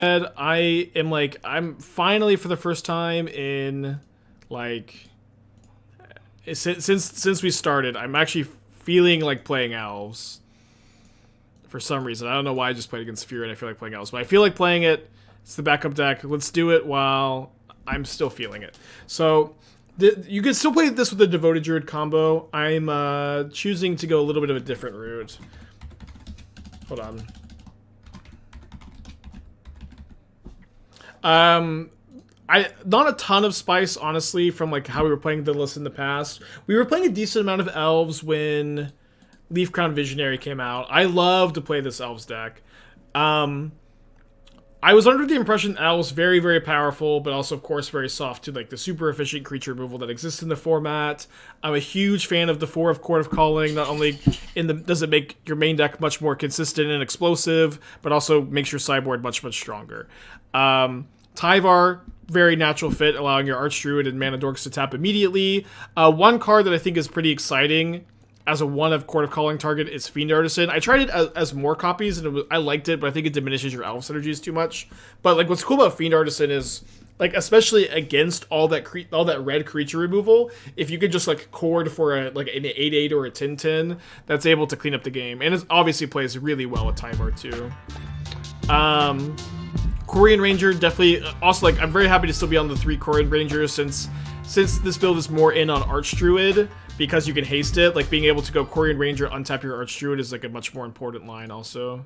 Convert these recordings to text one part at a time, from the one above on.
And I'm finally for the first time in like since we started, I'm actually feeling like playing elves for some reason. I don't know why I just played against Fury and I feel like playing elves, but I feel like playing it. It's the backup deck. Let's do it while I'm still feeling it. So you can still play this with the Devoted Druid combo. I'm choosing to go a little bit of a different route. Hold on. Not a ton of spice, honestly, from like how we were playing the list in the past. We were playing a decent amount of elves when Leaf Crown Visionary came out. I love to play this elves deck. I was under the impression elves very, very powerful, but also, of course, very soft to like the super efficient creature removal that exists in the format. I'm a huge fan of the 4 of Chord of Calling. Not only does it make your main deck much more consistent and explosive, but also makes your sideboard much, much stronger. Tyvar, very natural fit, allowing your Archdruid and Mana Dorks to tap immediately. One card that I think is pretty exciting as a 1 of Chord of Calling target is Fiend Artisan. I tried it as more copies, and I liked it, but I think it diminishes your elf synergies too much. But like, what's cool about Fiend Artisan is, like, especially against all that red creature removal, if you could just like chord for an 8/8 or a 10/10, that's able to clean up the game, and it obviously plays really well with Tyvar too. Quirion Ranger, definitely. Also, like, I'm very happy to still be on the 3 Quirion Rangers since this build is more in on Archdruid, because you can haste it. Like, being able to go Quirion Ranger, untap your Archdruid is like a much more important line also.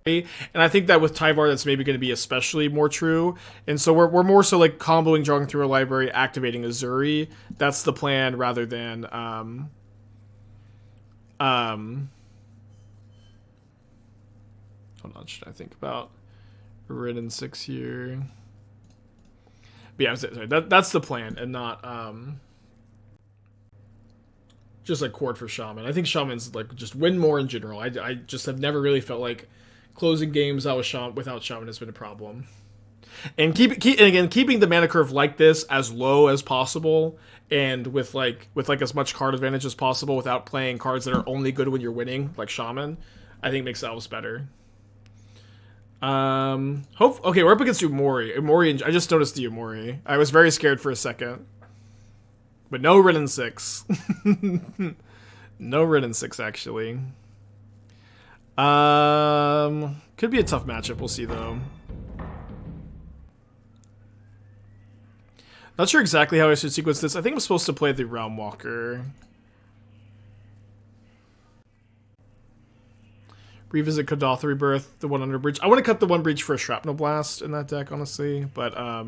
And I think that with Tyvar, that's maybe going to be especially more true. And so we're more so like comboing, drawing through a library, activating Ezuri. That's the plan, rather than hold on, should I think about Ridden 6 here? But yeah, sorry, that's the plan, and not just like Chord for Shaman. I think Shamans like just win more in general. I just have never really felt like closing games out without Shaman has been a problem. And keeping the mana curve like this as low as possible, and with as much card advantage as possible without playing cards that are only good when you're winning, like Shaman, I think makes elves better. Okay, we're up against Umori. I just noticed the Umori. I was very scared for a second. But no Ridden 6. No Ridden 6, actually. Could be a tough matchup. We'll see, though. Not sure exactly how I should sequence this. I think I'm supposed to play the Realm Walker. Revisit Kodath Rebirth, the 1 under breach. I want to cut the 1 breach for a Shrapnel Blast in that deck, honestly. But, I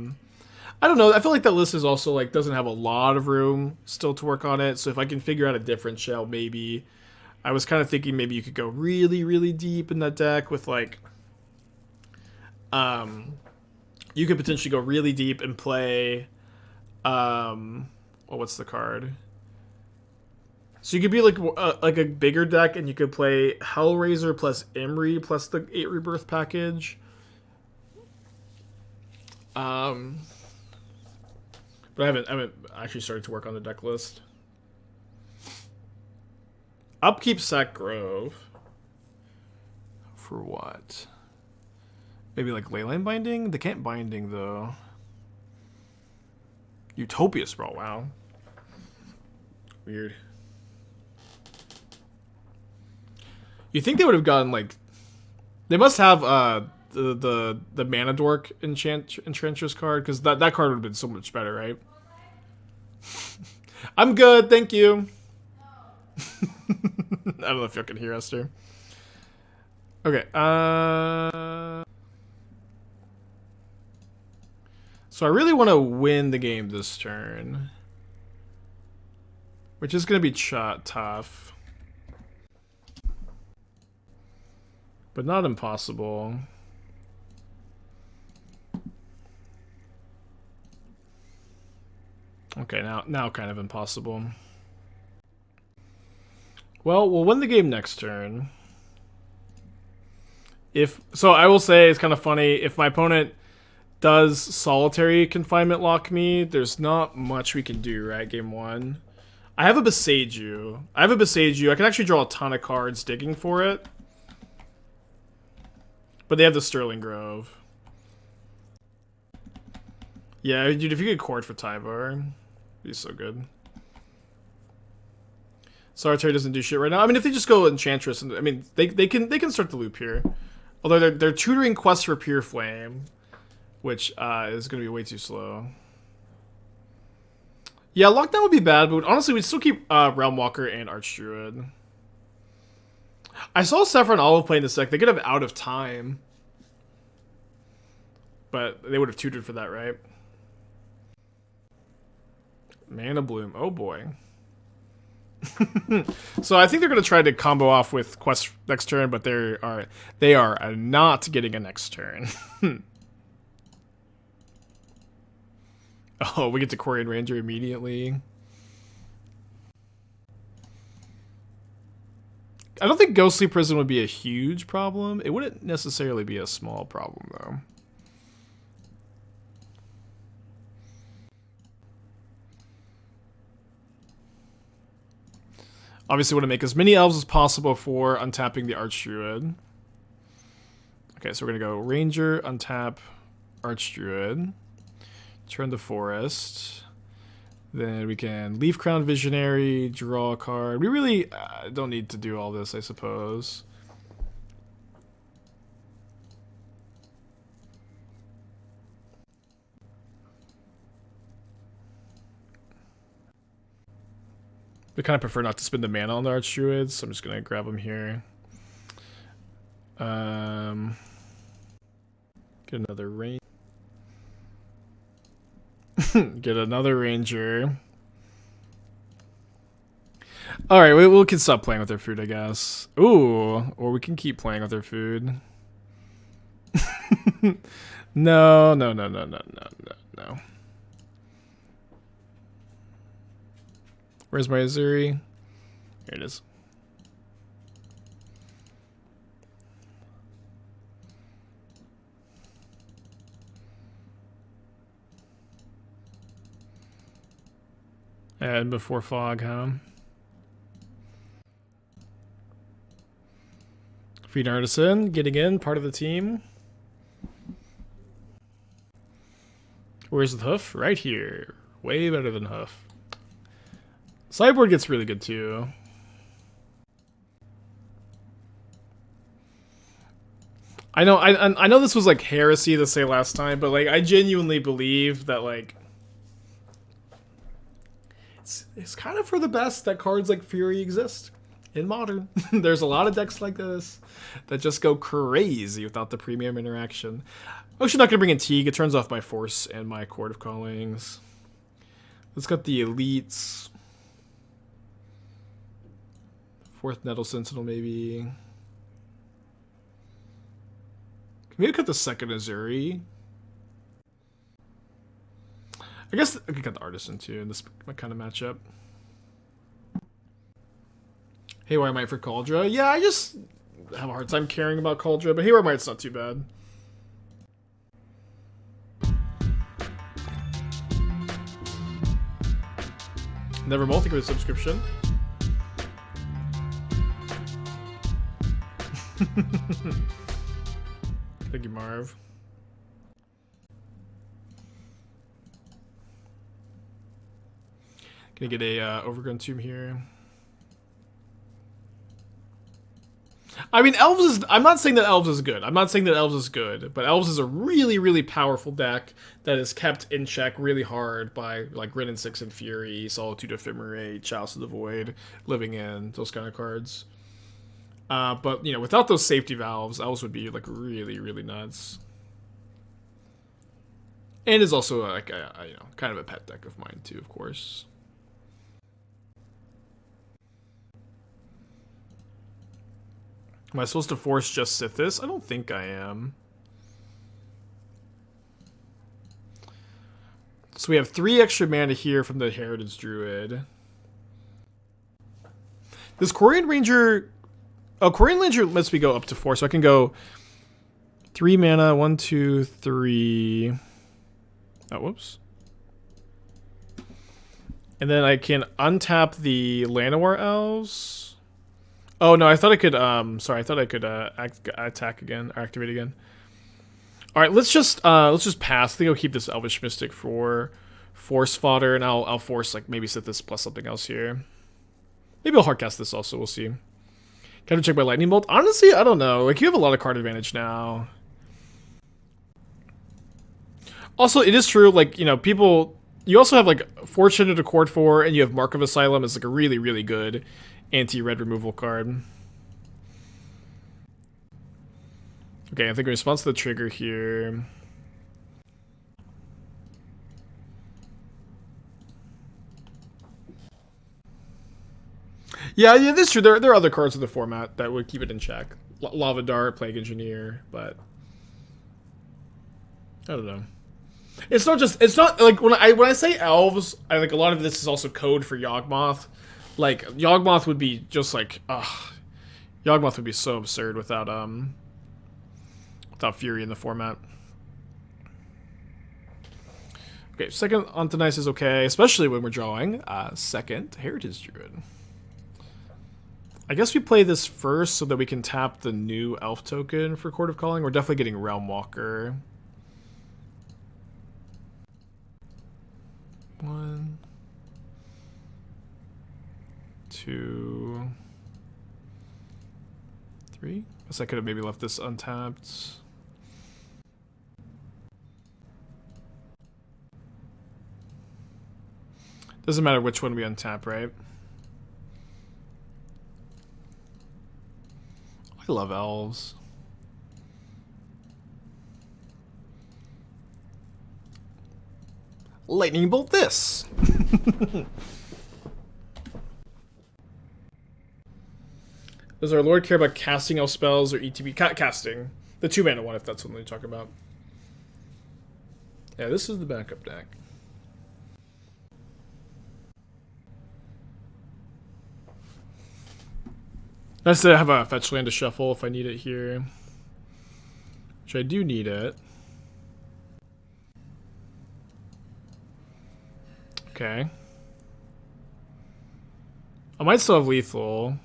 don't know. I feel like that list is also, like, doesn't have a lot of room still to work on it. So if I can figure out a different shell, maybe. I was kind of thinking maybe you could go really, really deep in that deck with, like, you could potentially go really deep and play, well, what's the card? So you could be like a bigger deck, and you could play Hellraiser plus Imri plus the 8 Rebirth package. But I haven't actually started to work on the deck list. Upkeep Sack Grove. For what? Maybe like Leyline Binding? They can't Binding though. Utopia Sprawl, wow. Weird. You think they would have gotten like, they must have the Mana Dork Enchantress card, because that card would have been so much better, right? I'm good, thank you. I don't know if you can hear Esther. Okay. So I really want to win the game this turn, which is going to be tough. But not impossible. Okay, now kind of impossible. Well, we'll win the game next turn. So I will say, it's kind of funny, if my opponent does solitary confinement lock me, there's not much we can do, right? Game 1. I have a Boseiju. I can actually draw a ton of cards digging for it. But they have the Sterling Grove. Yeah, dude, if you get Chord for Tyvar, it'd be so good. Solitaire doesn't do shit right now. I mean, if they just go Enchantress, and I mean, they can start the loop here. Although they're tutoring Quest for Pure Flame, which is going to be way too slow. Yeah, Lockdown would be bad, but honestly, we'd still keep Realmwalker and Archdruid. I saw Saffron Olive playing this deck. They could have Out of Time. But they would have tutored for that, right? Mana Bloom. Oh, boy. So I think they're going to try to combo off with Quest next turn, but they are not getting a next turn. Oh, we get to Quirion Ranger immediately. I don't think Ghostly Prison would be a huge problem. It wouldn't necessarily be a small problem, though. Obviously, want to make as many elves as possible for untapping the Archdruid. Okay, so we're going to go Ranger, untap Archdruid. Turn the Forest. Then we can Leaf Crown Visionary, draw a card. We really don't need to do all this, I suppose. I kind of prefer not to spend the mana on the Archdruids, so I'm just going to grab them here. Get another Ranger. Get another Ranger. Alright, we can stop playing with their food, I guess. Ooh, or we can keep playing with their food. No. Where's my Ezuri? Here it is. And before fog, huh? Fiend Artisan getting in, part of the team. Where's the Hoof? Right here. Way better than Hoof. Sideboard gets really good too. I know this was like heresy to say last time, but like I genuinely believe that like it's kind of for the best that cards like Fury exist in Modern. There's a lot of decks like this that just go crazy without the premium interaction. I'm actually not going to bring in Teeg. It turns off my Force and my Chord of Callings. Let's get the Elites. Fourth Nettle Sentinel, maybe. Can maybe cut the second Ezuri. I guess I could cut the Artisan too in this kind of matchup. Haywire Might for Kaldra. Yeah, I just have a hard time caring about Kaldra, but Haywire Might's not too bad. Never Thank you for the subscription. Thank you, Marv. Gonna get a Overgrown Tomb here. I mean, Elves is... I'm not saying that Elves is good. I'm not saying that Elves is good. But Elves is a really, really powerful deck that is kept in check really hard by, like, Wrenn and Six and Fury, Solitude Ephemerate, Chalice of the Void, Living In, those kind of cards. But, you know, without those safety valves, Elves would be, like, really, really nuts. And is also, like, you know, kind of a pet deck of mine, too, of course. Am I supposed to force just Sithis? I don't think I am. So we have 3 extra mana here from the Heritage Druid. Does Quirion Ranger... Oh, Quirion Ranger lets me go up to 4, so I can go 3 mana, 1, 2, 3... Oh, whoops. And then I can untap the Llanowar Elves. Oh no, I thought I could. Sorry, I thought I could attack again, or activate again. All right, let's just pass. I think I'll keep this Elvish Mystic for force fodder, and I'll force like maybe set this plus something else here. Maybe I'll hardcast this also. We'll see. Kind of check my lightning bolt. Honestly, I don't know. Like you have a lot of card advantage now. Also, it is true. Like people. You also have like Fortune to Chord 4, and you have Mark of Asylum as like a really really good anti-red removal card. Okay, I think in response to the trigger here. Yeah, this is true. There are other cards in the format that would keep it in check. Lava Dart, Plague Engineer, but I don't know. It's not like when I say elves, I like a lot of this is also code for Yawgmoth. Like Yawgmoth would be just like Yawgmoth would be so absurd without Fury in the format. Okay, second Ontonice is okay, especially when we're drawing second Heritage Druid. I guess we play this first so that we can tap the new elf token for Chord of Calling. We're definitely getting Realm Walker. 1, 2, 3. Guess I could have maybe left this untapped. Doesn't matter which one we untap, right? I love elves. Lightning bolt this. Does our Lord care about casting elf spells or ETB? Casting. The 2-mana one, if that's what you're talking about. Yeah, this is the backup deck. Nice to have a fetch land to shuffle if I need it here. Which I do need it. Okay. I might still have lethal.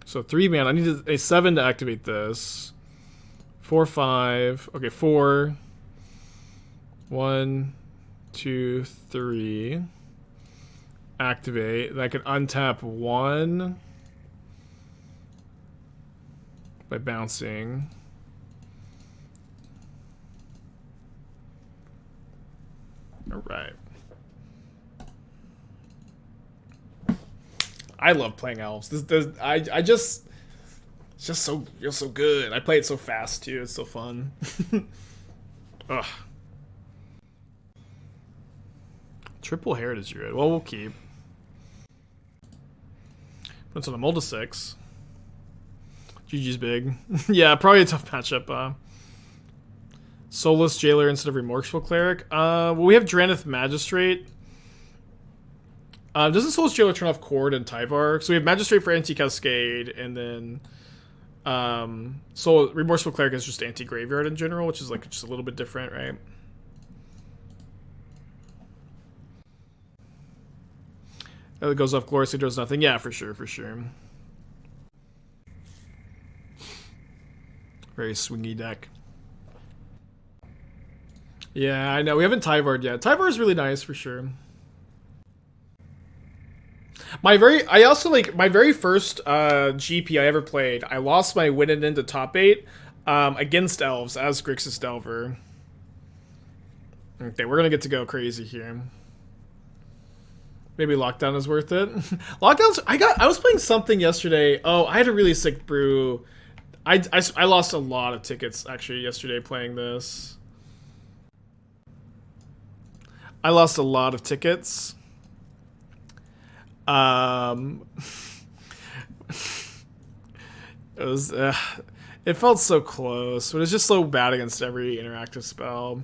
So 3 mana. I need a 7 to activate this. 4, 5. Okay, 4. 1, 2, 3. Activate. Then I can untap 1 by bouncing. All right. I love playing elves. I just it's just so feels so good. I play it so fast too. It's so fun. Ugh. Triple Heritage Druid. Well, we'll keep. That's on a mold of 6. GG's big. Yeah, probably a tough matchup. Soulless Jailer instead of Remorseful Cleric. Well, we have Drannith Magistrate. Doesn't Soulless Jailer turn off Chord and Tyvar? So we have Magistrate for anti-Cascade, and then Remorseful Cleric is just anti-Graveyard in general, which is like just a little bit different, right? It goes off gloriously, does nothing. Yeah, for sure, for sure. Very swingy deck. Yeah, I know. We haven't Tyvar'd yet. Tyvar is really nice for sure. My very first GP I ever played, I lost my win into top 8 against elves as Grixis Delver. Okay, we're gonna get to go crazy here. Maybe Lockdown is worth it. Lockdown's I was playing something yesterday. Oh, I had a really sick brew. I lost a lot of tickets actually yesterday playing this. I lost a lot of tickets. It was it felt so close, but it's just so bad against every interactive spell.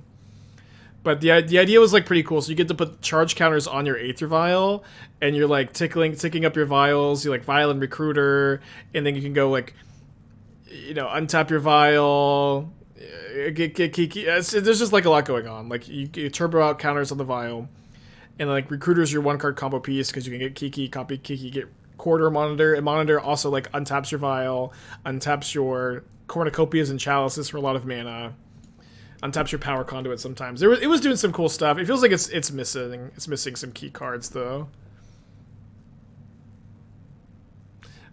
But the idea was like pretty cool. So you get to put charge counters on your Aether Vial, and you're like ticking up your vials. You like Vial and Recruiter, and then you can go like, untap your Vial. There's just like a lot going on. Like you turbo out counters on the Vial, and like Recruiter's your 1-card combo piece because you can get Kiki, copy Kiki, get Corridor Monitor, and Monitor also like untaps your Vial, untaps your Cornucopias and Chalices for a lot of mana, untaps your Power Conduit sometimes. It was doing some cool stuff. It feels like it's missing some key cards though.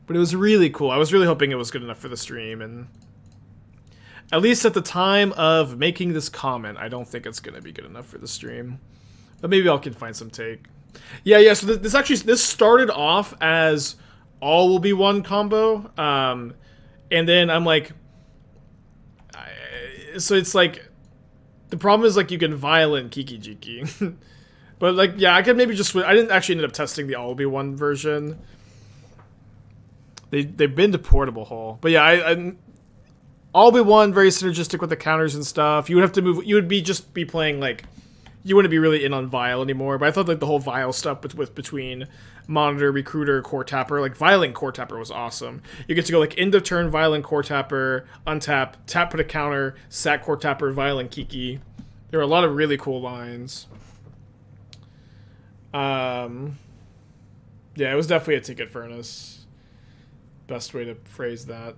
But it was really cool. I was really hoping it was good enough for the stream, and at least at the time of making this comment, I don't think it's gonna be good enough for the stream. But maybe I can find some take. Yeah. So this started off as all will be one combo, and then I'm like, so it's like the problem is like you can violent Kiki Jiki, but like yeah, I could maybe just I didn't actually end up testing the all will be one version. They've been to Portable Hole, but yeah, I all will be one very synergistic with the counters and stuff. You would have to move. You would just be playing like. You wouldn't be really in on Vial anymore, but I thought like the whole Vial stuff with between Monitor, Recruiter, Core Tapper, like Violent Core Tapper was awesome. You get to go like end of turn Violent Core Tapper, untap, tap put a counter, sack Core Tapper, Violent Kiki. There were a lot of really cool lines. Yeah, it was definitely a ticket furnace. Best way to phrase that.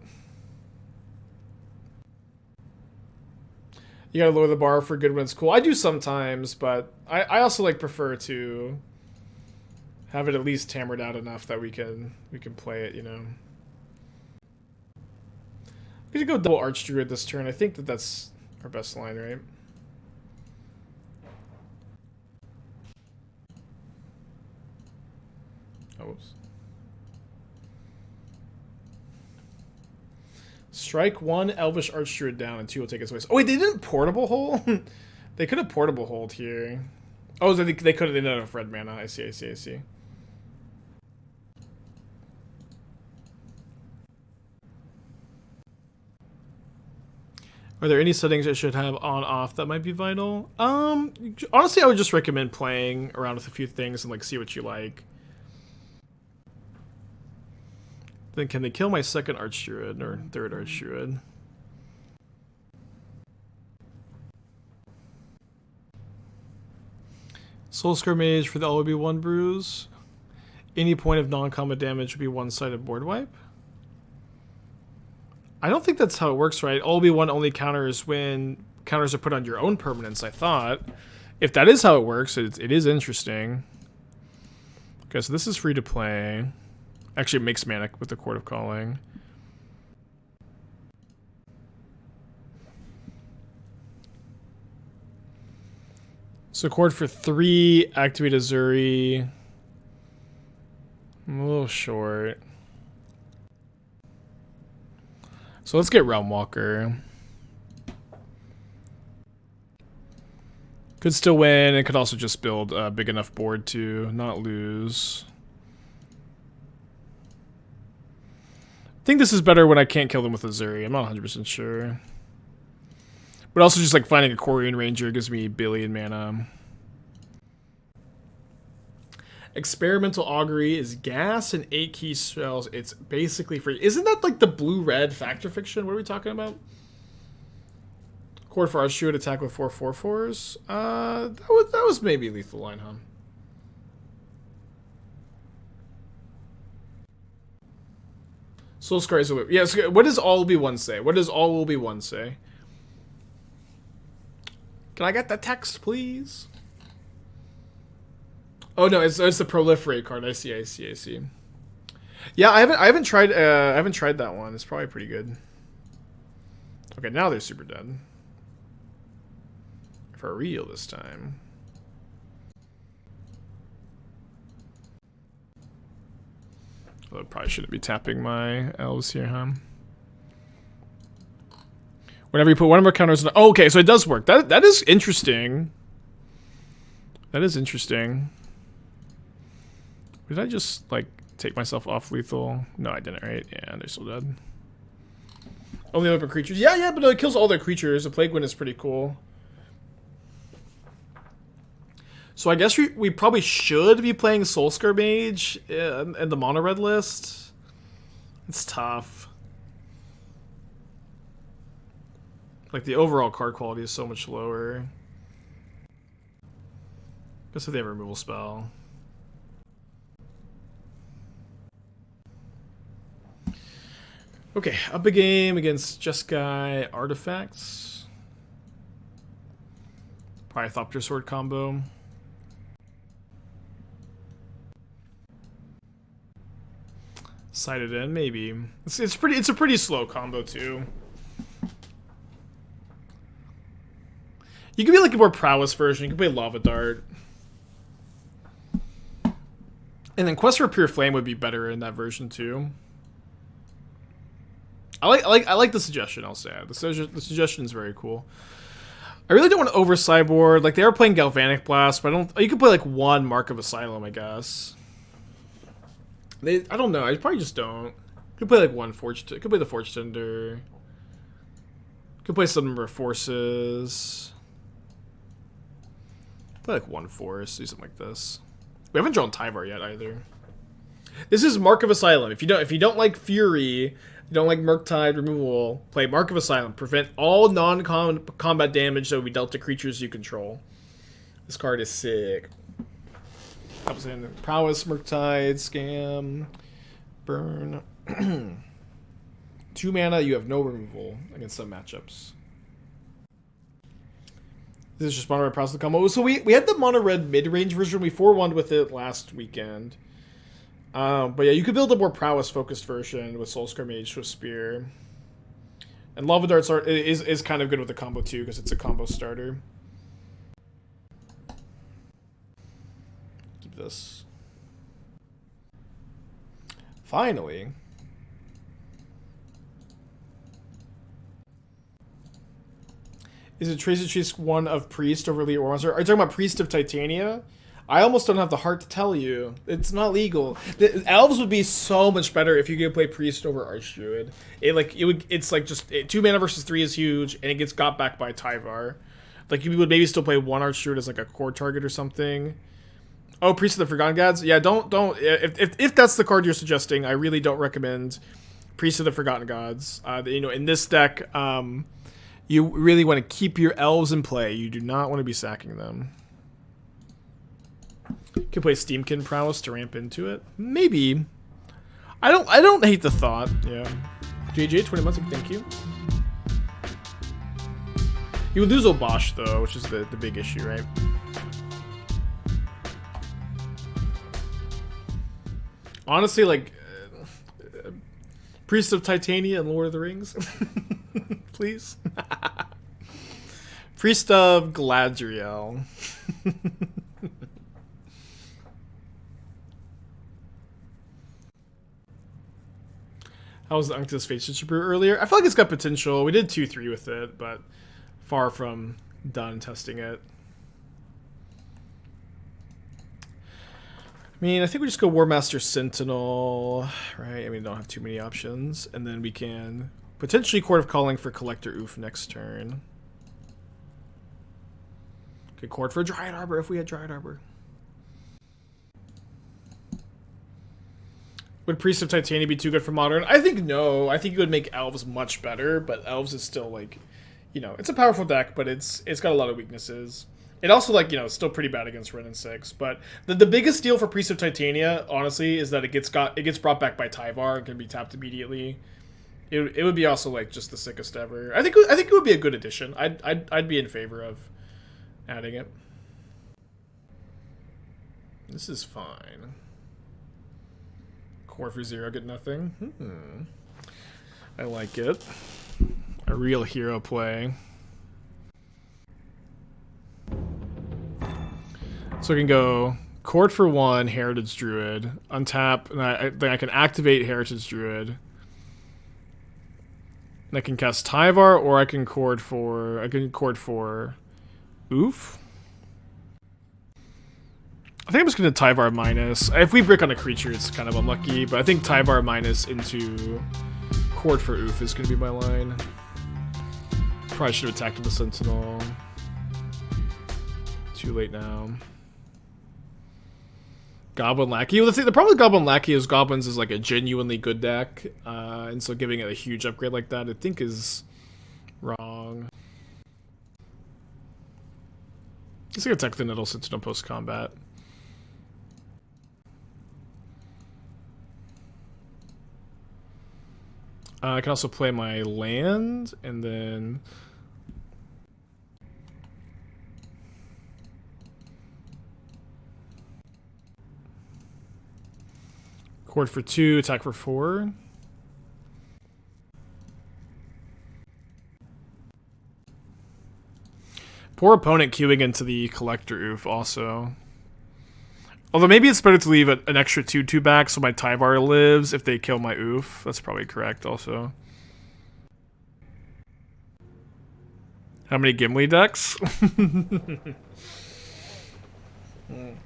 You gotta lower the bar for good when it's cool. I do sometimes, but I also like prefer to have it at least hammered out enough that we can play it, you know. I'm gonna go double Archdruid this turn. I think that's our best line, right? Oh, whoops. Strike one Elvish Archdruid down and 2 will take its way. Oh wait, they didn't Portable Hole? They could have Portable Hold here. Oh, so they could have ended up red mana. I see. Are there any settings I should have on off that might be vital? Honestly, I would just recommend playing around with a few things and like see what you like. Then can they kill my second Archdruid or third Archdruid? Soulscar Mage for the LB1 Brews. Any point of non-combat damage would be one-sided board wipe. I don't think that's how it works, right? LB1 only counters when counters are put on your own permanents, I thought. If that is how it works, it is interesting. Okay, so this is free to play. Actually, it makes mana with the Chord of Calling. So Chord for 3, activate Ezuri. I'm a little short. So let's get Realm Walker. Could still win, and could also just build a big enough board to not lose. I think this is better when I can't kill them with Ezuri. I'm not 100% sure. But also just like finding a Quirion Ranger gives me billion mana. Experimental Augury is gas and 8 key spells. It's basically free. Isn't that like the blue-red Factor Fiction? What are we talking about? Chord for Archdruid, attack with 4/4/4s. That was maybe lethal line, huh? Soulscar is a whip. Yes. What does all will be one say? What does all will be one say? Can I get the text, please? Oh no, it's the proliferate card. I see. Yeah, I haven't tried that one. It's probably pretty good. Okay, now they're super dead. For real this time. Although I probably shouldn't be tapping my elves here, huh? Whenever you put one of our counters on... Oh, okay, so it does work. That is interesting. That is interesting. Did I just, like, take myself off lethal? No, I didn't, right? Yeah, they're still dead. Only open creatures. Yeah, but it kills all their creatures. The Plague Wind is pretty cool. So I guess we probably should be playing Soulscar Mage in the mono red list. It's tough. Like the overall card quality is so much lower. Guess if they have a removal spell. Okay, up a game against Jeskai Artifacts. Pythopter Sword combo. Sighted in, maybe. It's a pretty slow combo too. You could be like a more prowess version. You could play Lava Dart. And then Quest for Pure Flame would be better in that version too. I like the suggestion, I'll say. The suggestion is very cool. I really don't want to over sideboard. Like, they are playing Galvanic Blast, but I don't. You could play like one Mark of Asylum, I guess. I don't know. I probably just don't. You could play like one Forge. Could play the Forge-Tender. Could play some number of forces. Play like one force. Do something like this. We haven't drawn Tyvar yet either. This is Mark of Asylum. If you don't like Fury, you don't like Murktide removal, play Mark of Asylum. Prevent all non-combat damage that will be dealt to creatures you control. This card is sick. Comes in Prowess, Murktide, Scam, Burn. 2 mana, you have no removal against some matchups. This is just mono red Prowess combo. So we had the mono red mid-range version. We 4-1'd with it last weekend. But yeah, you could build a more prowess-focused version with Soulscar Mage, Swift Spear. And Lava Darts is kind of good with the combo too, because it's a combo starter. Keep this. Finally. Is it Tracer Chase 1 of Priest over Elite Warmaster? Are you talking about Priest of Titania? I almost don't have the heart to tell you. It's not legal. The Elves would be so much better if you could play Priest over Archdruid. It's like just 2 mana versus 3 is huge, and it gets got back by Tyvar. Like, you would maybe still play 1 Archdruid as like a core target or something. Oh, Priest of the Forgotten Gods? Yeah, don't. If that's the card you're suggesting, I really don't recommend Priest of the Forgotten Gods. In this deck, you really want to keep your elves in play. You do not want to be sacking them. Could play Steamkin Prowess to ramp into it. Maybe. I don't hate the thought. Yeah. JJ, 20 months, thank you. You would lose Obosh though, which is the big issue, right? Honestly, like Priest of Titania and Lord of the Rings. Please. Priest of Galadriel. How was the Unctus Fates Brew earlier? I feel like it's got potential. We did 2-3 with it, but far from done testing it. I mean, I think we just go Warmaster Sentinel, right? I mean, don't have too many options. And then we can potentially Chord of Calling for Collector Ouphe next turn. Okay, Chord for Dryad Arbor if we had Dryad Arbor. Would Priest of Titania be too good for Modern? I think no. I think it would make Elves much better, but Elves is still like, it's a powerful deck, but it's got a lot of weaknesses. It also, like, it's still pretty bad against Ren and 6. But the biggest deal for Priest of Titania, honestly, is that it gets brought back by Tyvar and can be tapped immediately. It would be also like just the sickest ever. I think it would be a good addition. I'd be in favor of adding it. This is fine. Core for 0, get nothing. I like it. A real hero play. So I can go Chord for 1, Heritage Druid, untap, and then I can activate Heritage Druid. And I can cast Tyvar, or I can chord for Ouphe. I think I'm just gonna Tyvar minus. If we brick on a creature, it's kind of unlucky, but I think Tyvar minus into Chord for Ouphe is gonna be my line. Probably should have attacked with the Sentinel. Too late now. Goblin Lackey. Well, the problem with Goblin Lackey is Goblins is like a genuinely good deck, and so giving it a huge upgrade like that, I think, is wrong. Just gonna attack the Nettle Sentinel post combat. I can also play my land, and then... Chord for 2, attack for 4. Poor opponent queuing into the Collector Ouphe also. Although maybe it's better to leave an extra 2/2 back so my Tyvar lives if they kill my Ouphe. That's probably correct also. How many Gimli decks?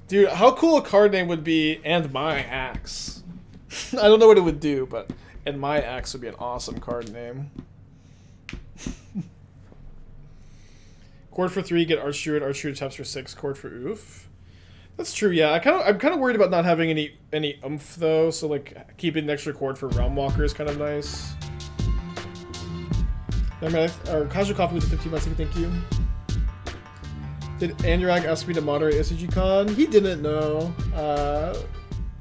Dude, how cool a card name would be, and my axe. I don't know what it would do, but and my axe would be an awesome card name. Chord for 3, get Archdruid. Archdruid taps for 6. Chord for Ouphe. That's true. Yeah, I'm kind of worried about not having any oomph though. So like keeping an extra chord for Realm Walker is kind of nice. Our casual coffee with the 15 months. Thank you. Did Anurag ask me to moderate SCGCon? He didn't know.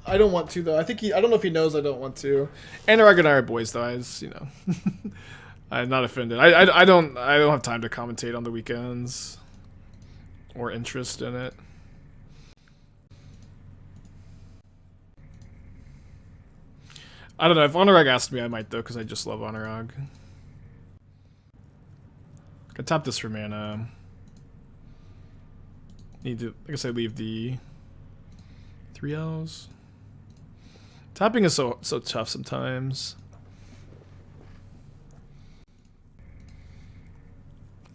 I don't want to though. I don't know if he knows I don't want to. Anurag and I are boys though. I'm not offended. I don't have time to commentate on the weekends or interest in it. I don't know. If Anurag asked me, I might though, because I just love Anurag. I can tap this for mana. Need to, I guess I leave the 3 L's. Tapping is so tough sometimes.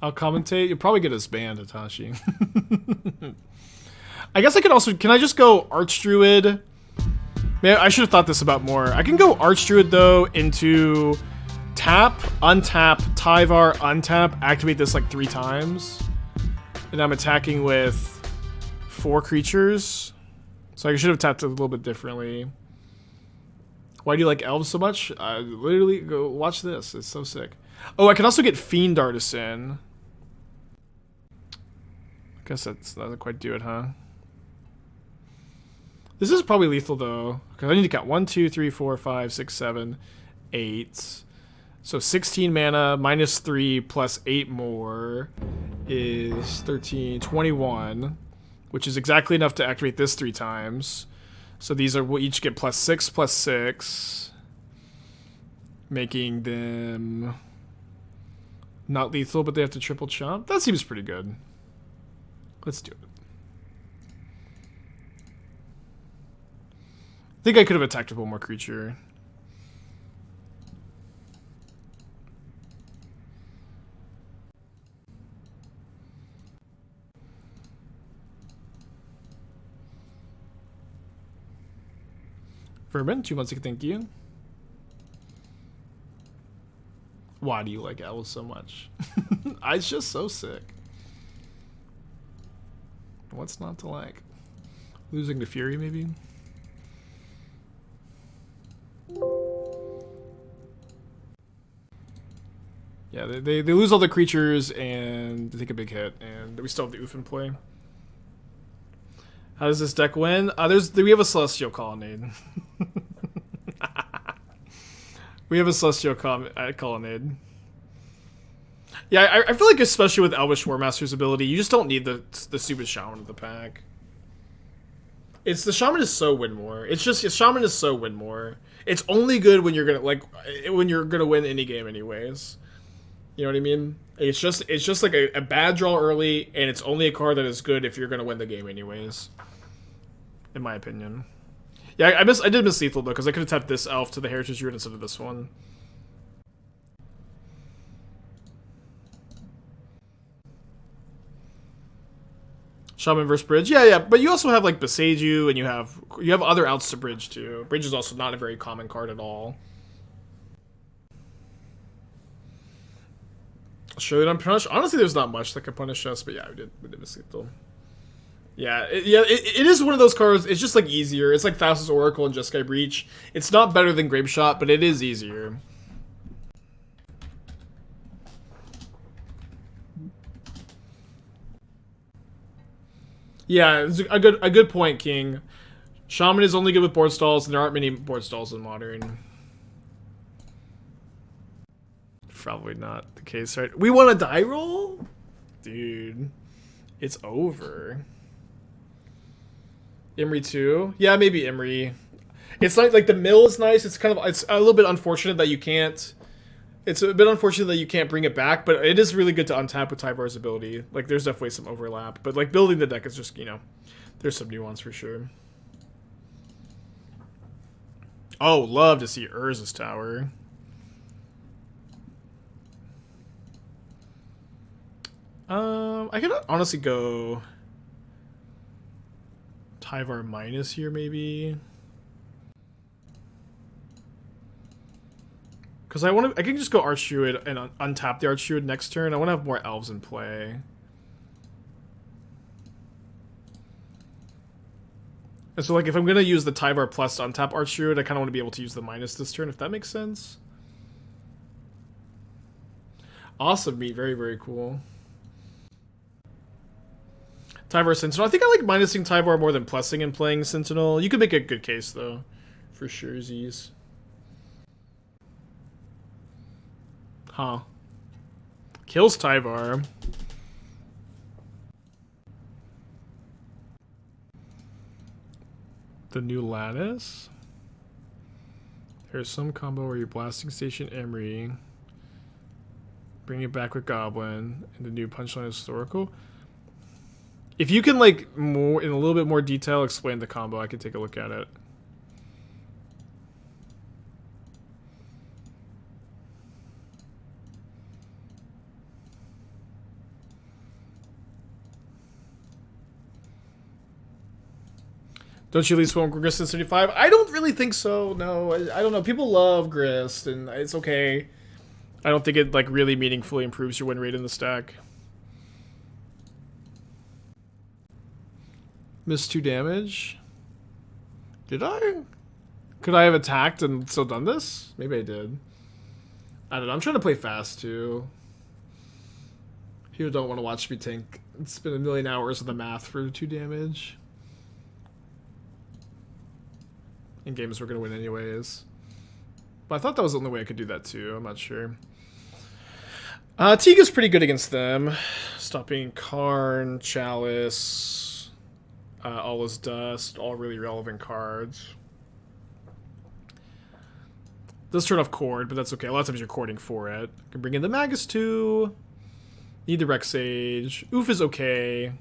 I'll commentate. You'll probably get us banned, Hitachi. I guess I could also... Can I just go Archdruid? Man, I should have thought this about more. I can go Archdruid, though, into tap, untap, Tyvar, untap, activate this like 3 times. And I'm attacking with 4 creatures. So I should have tapped it a little bit differently. Why do you like elves so much? Literally, go watch this. It's so sick. Oh, I can also get Fiend Artisan. I guess that doesn't quite do it, huh? This is probably lethal, though. Because I need to count 1, 2, 3, 4, 5, 6, 7, 8. So 16 mana minus 3 plus 8 more is 13, 21. Which is exactly enough to activate this 3 times. So these will each get plus 6, making them not lethal, but they have to triple chomp. That seems pretty good. Let's do it. I think I could have attacked with one more creature. Vermin, 2 months ago, thank you. Why do you like elves so much? It's just so sick. What's not to like? Losing to Fury, maybe? Yeah, they lose all the creatures and they take a big hit, and we still have the Ouphe in play. How does this deck win? We have a Celestial Colonnade. We have a Celestial Colonnade. Yeah, I feel like especially with Elvish Warmaster's ability, you just don't need the stupid Shaman of the pack. The Shaman is so win more. Shaman is so win more. It's only good when you're gonna win any game anyways. You know what I mean? It's just like a bad draw early, and it's only a card that is good if you're gonna win the game anyways. In my opinion. Yeah, I did miss lethal though, because I could have tapped this elf to the Heritage Druid instead of this one. Shaman versus Bridge. Yeah, but you also have like Boseiju, and you have other outs to Bridge too. Bridge is also not a very common card at all. Show it unpunished. Honestly, there's not much that can punish us, but yeah, we did miss lethal. Yeah, it is one of those cards. It's just like easier. It's like Thassa's Oracle and Jeskai Breach. It's not better than Grape Shot, but it is easier. Yeah, it's a good point, King. Shaman is only good with board stalls, and there aren't many board stalls in Modern. probably not the case, right? We want a die roll? Dude, it's over. Imri 2? Yeah, maybe Imri. It's like the mill is nice. It's kind of, it's a little bit unfortunate that you can't, it's a bit unfortunate that you can't bring it back, but it is really good to untap with Tyvar's ability. Like, there's definitely some overlap, but like building the deck is just, you know, there's some nuance for sure. Oh, love to see Urza's Tower. I could honestly go Tyvar minus here, maybe. Because I can just go Archdruid and untap the Archdruid next turn. I want to have more elves in play. And so, like, if I'm going to use the Tyvar plus to untap Archdruid, I kind of want to be able to use the minus this turn, if that makes sense. Awesome meat. Very, very cool. Tyvar Sentinel. I think I like minusing Tyvar more than plussing and playing Sentinel. You could make a good case, though. For sure, Z's. Huh. Kills Tyvar. The new Lattice. There's some combo where you're blasting Station Emery. Bring it back with Goblin. And the new Punchline Historical. If you can, like, more in a little bit more detail explain the combo, I can take a look at it. Don't you at least want Grist in 75? I don't really think so, no. I don't know. People love Grist, and it's okay. I don't think it, like, really meaningfully improves your win rate in the stack. Missed 2 damage. Did I? Could I have attacked and still done this? Maybe I did. I don't know. I'm trying to play fast, too. People don't want to watch me tank. It's been a million hours of the math for 2 damage. In games we're going to win anyways. But I thought that was the only way I could do that, too. I'm not sure. Teeg is pretty good against them. Stopping Karn, Chalice... All is Dust, all really relevant cards. Does turn off Chord, but that's okay. A lot of times you're cording for it. Can bring in the Magus too. Need the Rec Sage. Ouphe is okay.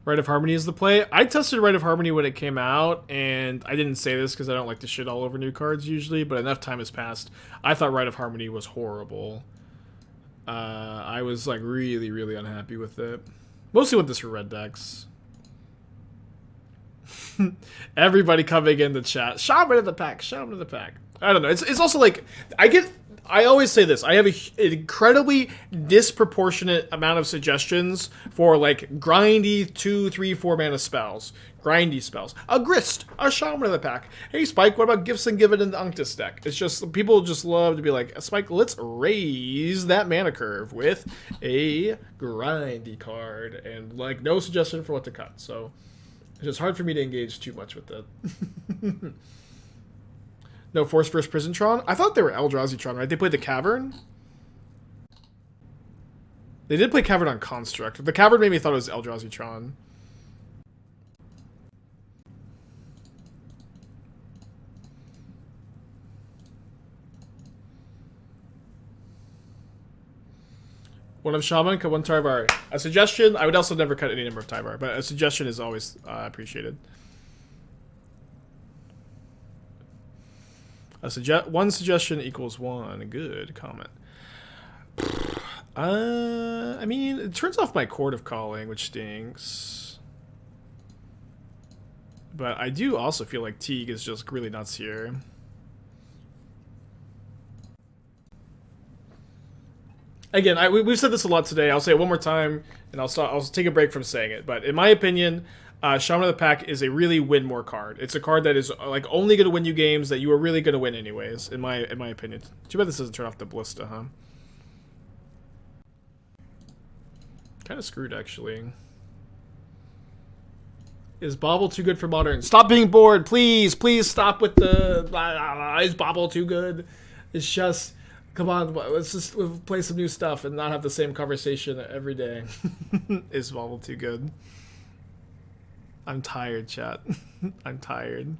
Rite of Harmony is the play. I tested Rite of Harmony when it came out, and I didn't say this because I don't like to shit all over new cards usually, but enough time has passed. I thought Rite of Harmony was horrible. I was like really, really unhappy with it. Mostly with this for red decks. Everybody coming in the chat. Shaman in the pack. Shaman in the pack. I don't know. It's also like, I always say this. I have an incredibly disproportionate amount of suggestions for like grindy 2, 3, 4 mana spells. Grindy spells. A Grist. A Shaman in the pack. Hey, Spike, what about Gifts and Given in the Unctus deck? It's just, people just love to be like, Spike, let's raise that mana curve with a grindy card. And like, no suggestion for what to cut. So, it's just hard for me to engage too much with it. No Force vs. Prisontron? I thought they were Eldrazi-tron, right? They played the Cavern? They did play Cavern on Construct. The Cavern made me thought it was Eldrazi-tron. One of Shaman, cut one Tyvar. A suggestion, I would also never cut any number of Tyvar, but a suggestion is always appreciated. One suggestion equals one. Good comment. I mean, it turns off my Chord of Calling, which stinks. But I do also feel like Teeg is just really nuts here. Again, we've said this a lot today. I'll say it one more time, and I'll take a break from saying it. But in my opinion, Shaman of the Pack is a really win more card. It's a card that is like only going to win you games that you are really going to win anyways. In my opinion. Too bad this doesn't turn off the Ballista, huh? Kind of screwed actually. Is Bobble too good for Modern? Stop being bored, please. Please stop with the. Is Bobble too good? It's just, come on, let's just play some new stuff and not have the same conversation every day. Is Marvel too good? I'm tired, chat. I'm tired.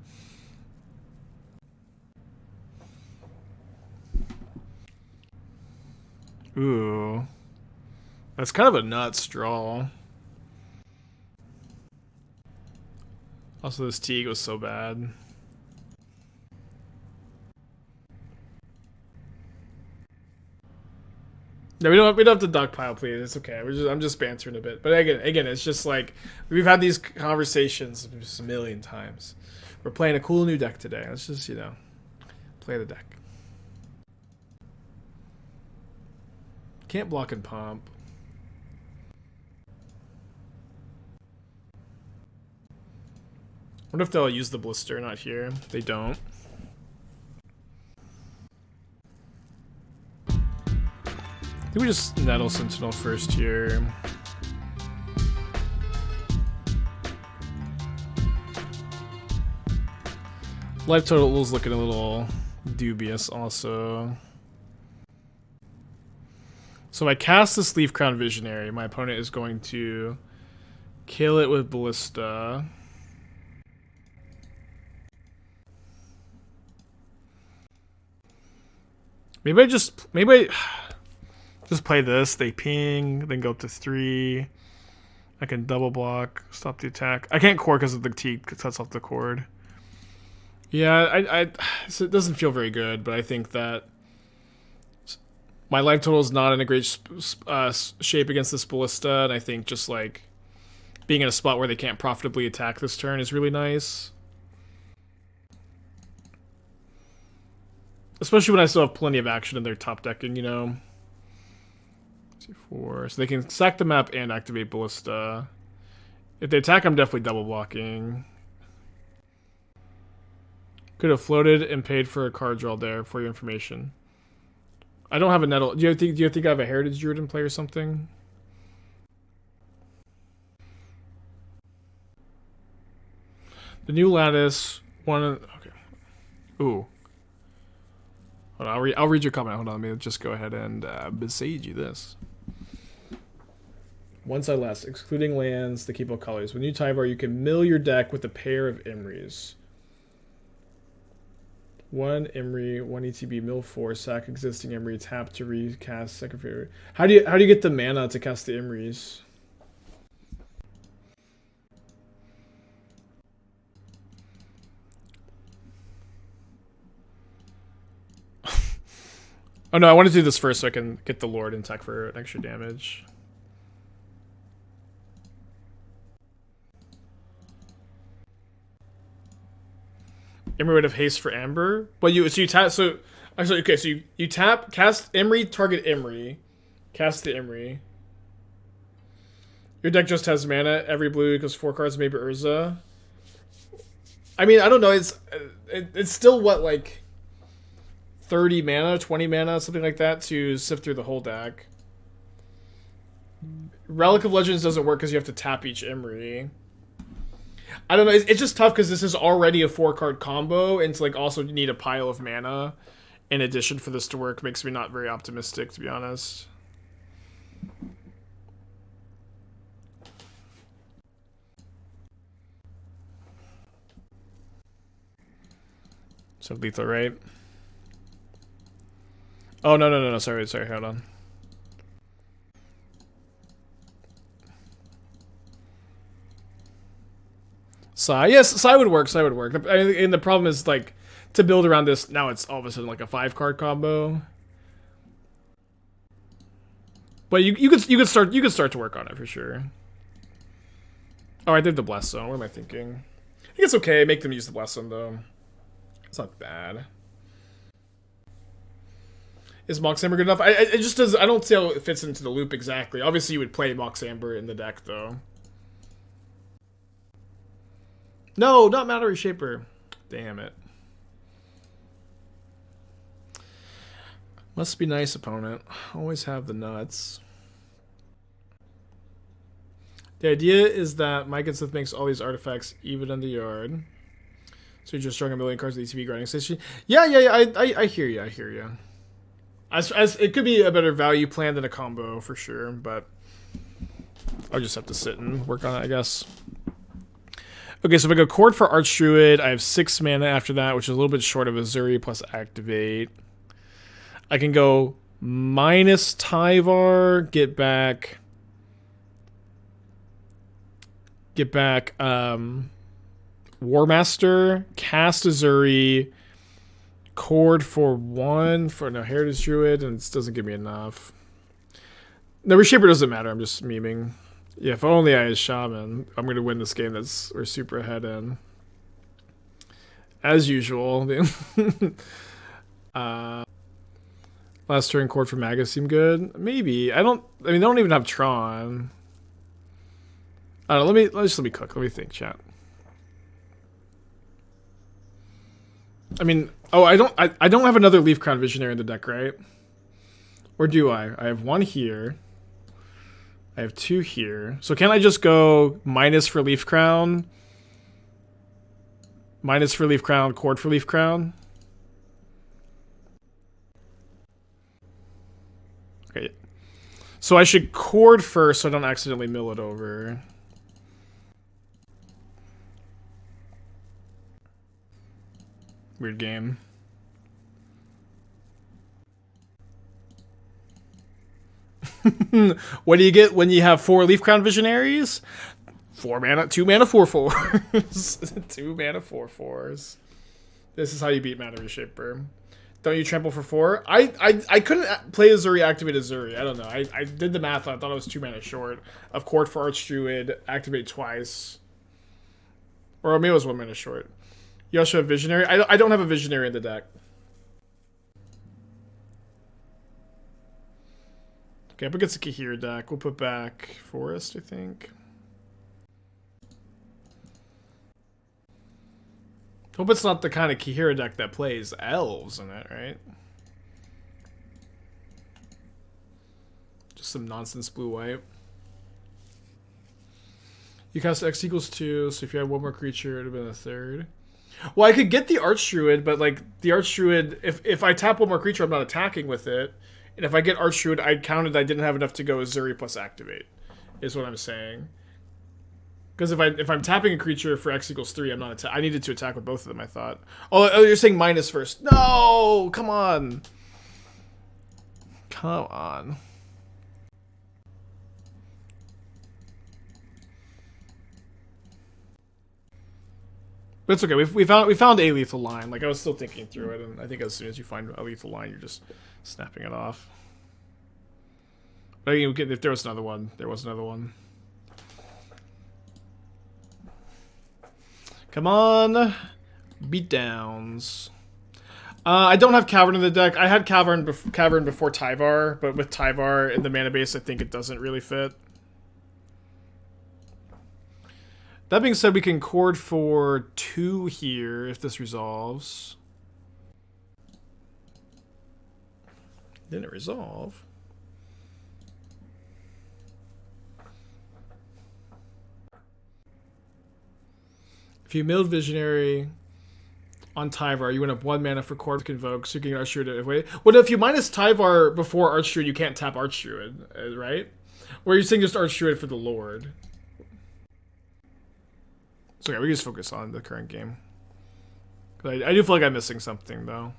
Ooh. That's kind of a nuts draw. Also, this Teeg was so bad. No, we don't have to duck pile, please. It's okay. I'm just bantering a bit. But again, it's just like we've had these conversations just a million times. We're playing a cool new deck today. Let's just, you know, play the deck. Can't block and pump. I wonder if they'll use the blister, not here. They don't. I think we just Nettle Sentinel first here. Life total is looking a little dubious also. So if I cast this Leaf Crown Visionary, my opponent is going to kill it with Ballista. Maybe I just play this. They ping, then go up to 3. I can double block, stop the attack. I can't core because of the Teeg cuts off the cord. Yeah, so it doesn't feel very good, but I think that my life total is not in a great shape against this Ballista, and I think just like being in a spot where they can't profitably attack this turn is really nice. Especially when I still have plenty of action in their top decking, you know. 2-4. So they can sack the map and activate Ballista. If they attack, I'm definitely double blocking. Could have floated and paid for a card draw there for your information. I don't have a Nettle. Do you think I have a Heritage Druid in play or something? The new Lattice one. Okay. Ooh. Hold on, I'll read your comment. Hold on, let me just go ahead and Boseiju this. One side less, excluding lands, the keep all colors. When you Tyvar, you can mill your deck with a pair of Imries. 1 Imri, 1 ETB, mill 4, sack existing Imri, tap to recast second favorite. How do you get the mana to cast the Imris? Oh no, I want to do this first so I can get the Lord and attack for extra damage. Imri would have haste for Amber, but you tap you tap, cast Imri, target Imri, cast the Imri. Your deck just has mana. Every blue equals 4 cards, maybe Urza. I mean, I don't know. It's still what, like 30 mana, 20 mana, something like that to sift through the whole deck. Relic of Legends doesn't work because you have to tap each Imri. I don't know. It's just tough because this is already a 4-card combo, and to like also need a pile of mana in addition for this to work makes me not very optimistic, to be honest. So lethal, right? Oh no! Sorry. Hold on. Sai, yes, Sai would work. And the problem is like to build around this. Now it's all of a sudden like a 5-card combo. But you could start to work on it for sure. Oh, I did the Bless Zone. What am I thinking? I think it's okay. Make them use the Bless Zone though. It's not bad. Is Mox Amber good enough? It just does. I don't see how it fits into the loop exactly. Obviously, you would play Mox Amber in the deck though. No, not Mallory Shaper. Damn it. Must be nice, opponent. Always have the nuts. The idea is that Mike and Sith makes all these artifacts even in the yard. So you're just drawing a million cards at the ETB grinding station. Yeah. I hear you. I hear you. As it could be a better value plan than a combo for sure, but I'll just have to sit and work on it, I guess. Okay, so if I go Chord for Archdruid, I have 6 mana after that, which is a little bit short of Ezuri plus activate. I can go minus Tyvar, get back Warmaster, cast Ezuri, Chord for 1 for no Heritage Druid, and this doesn't give me enough. The Reshaper doesn't matter, I'm just memeing. Yeah, if only I had Shaman, I'm going to win this game we're super ahead in. As usual. Last turn Chord for Maga seem good? Maybe. I mean, they don't even have Tron. I don't know, let me cook. Let me think, chat. I mean, oh, I don't have another Leaf Crown Visionary in the deck, right? Or do I? I have 1 here. I have 2 here. So can I just go minus for Leaf Crown? Minus for Leaf Crown, Chord for Leaf Crown? Okay. So I should Chord first so I don't accidentally mill it over. Weird game. What do you get when you have 4 Leaf Crown Visionaries? 4 mana, 2 mana 4/4s. 2 mana 4/4s. This is how you beat Mana Reshaper. Don't you trample for 4? I couldn't play Ezuri, activate Ezuri. I don't know. I did the math. I thought it was 2 mana short. Of Chord for Archdruid, activate twice. Or maybe it was 1 mana short. You also have Visionary. I don't have a Visionary in the deck. Okay, up against the Kahir deck, we'll put back Forest, I think. Hope it's not the kind of Kahira deck that plays Elves in it, right? Just some nonsense blue-white. You cast X equals 2, so if you had 1 more creature, it would have been a 3rd. Well, I could get the Archdruid, but like the Archdruid, if I tap 1 more creature, I'm not attacking with it. And if I get Archdruid, I counted I didn't have enough to go Ezuri plus activate, is what I'm saying. Because if I'm tapping a creature for X equals 3, I'm not I needed to attack with both of them, I thought. Oh, you're saying minus first. No! Come on. Come on. But it's okay. We found a lethal line. Like, I was still thinking through it, and I think as soon as you find a lethal line, you're just snapping it off. But if there was another one, there was another one. Come on, beatdowns. I don't have Cavern in the deck. I had Cavern before Tyvar, but with Tyvar in the mana base, I think it doesn't really fit. That being said, we can Chord for 2 here if this resolves. Didn't it resolve? If you milled Visionary on Tyvar, you went up 1 mana for Chord to Convoke, so you can get Archdruid away. Well, if you minus Tyvar before Archdruid, you can't tap Archdruid, right? Or you're saying just Archdruid for the Lord. So yeah, we can just focus on the current game. I do feel like I'm missing something, though.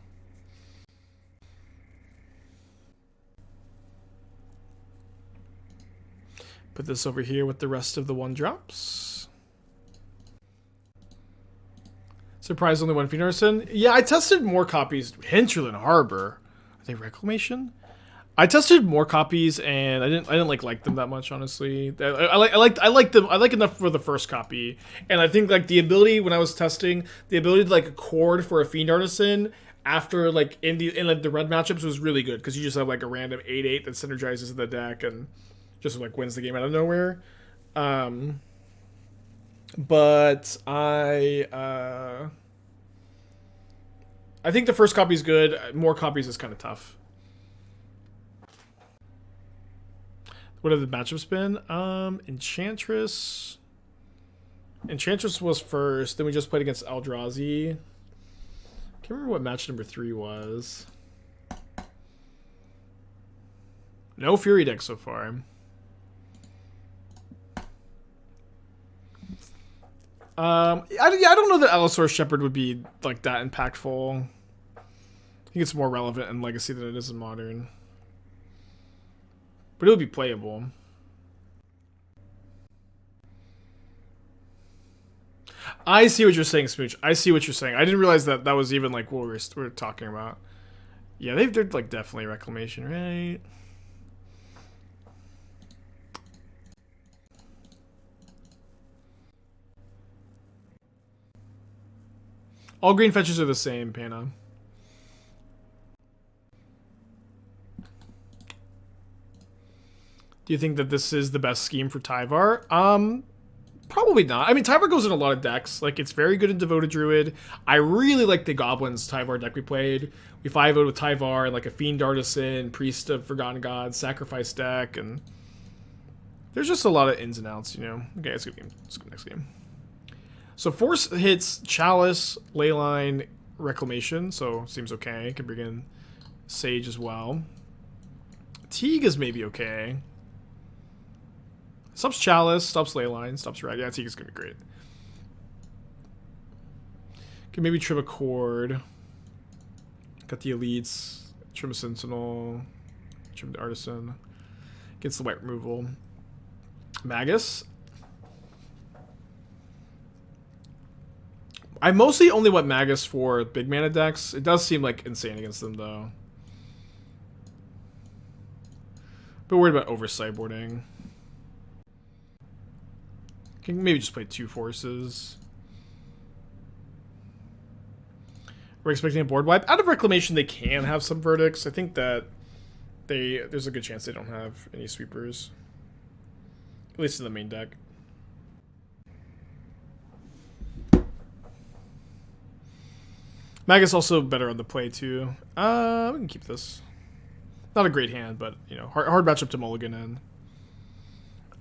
Put this over here with the rest of the 1-drops. Surprise, only 1 Fiend Artisan. Yeah, I tested more copies. Hinterland Harbor. Are they Reclamation? I tested more copies and I didn't like them that much, honestly. I like them. I like enough for the first copy, and I think like the ability when I was testing, the ability to like Chord for a Fiend Artisan after like in like the red matchups was really good because you just have like a random 8/8 that synergizes in the deck and just like wins the game out of nowhere. But I think the first copy is good. More copies is kind of tough. What have the matchups been? Enchantress Enchantress was first, then we just played against Eldrazi. Can't remember what match number 3 was. No Fury deck so far. I don't know that Allosaur Shepherd would be like that impactful. I think it's more relevant in Legacy than it is in Modern. But it would be playable. I see what you're saying, Smooch. I see what you're saying. I didn't realize that that was even like what we were talking about. Yeah, they're like definitely Reclamation, right? All green fetches are the same, Pana. Do you think that this is the best scheme for Tyvar? Probably not. I mean, Tyvar goes in a lot of decks. Like, it's very good in Devoted Druid. I really like the Goblins Tyvar deck we played. We 5-0'd with Tyvar and like a Fiend Artisan, Priest of Forgotten Gods, Sacrifice deck, and there's just a lot of ins and outs, you know. Okay, let's go next game. So Force hits Chalice, Leyline, Reclamation, so seems okay. Can bring in Sage as well. Teeg is maybe okay. Stops Chalice, stops Leyline, stops Red. Yeah, Teeg is gonna be great. Can maybe trim a Chord. Got the Elites, trim a Sentinel, trim the Artisan. Gets the white removal. Magus. I mostly only want Magus for big mana decks. It does seem like insane against them, though. But worried about over sideboarding. Can maybe just play 2 Forces. We're expecting a board wipe. Out of Reclamation, they can have some verdicts. I think that there's a good chance they don't have any sweepers. At least in the main deck. Magus also better on the play too. We can keep this. Not a great hand, but you know, hard matchup to mulligan in.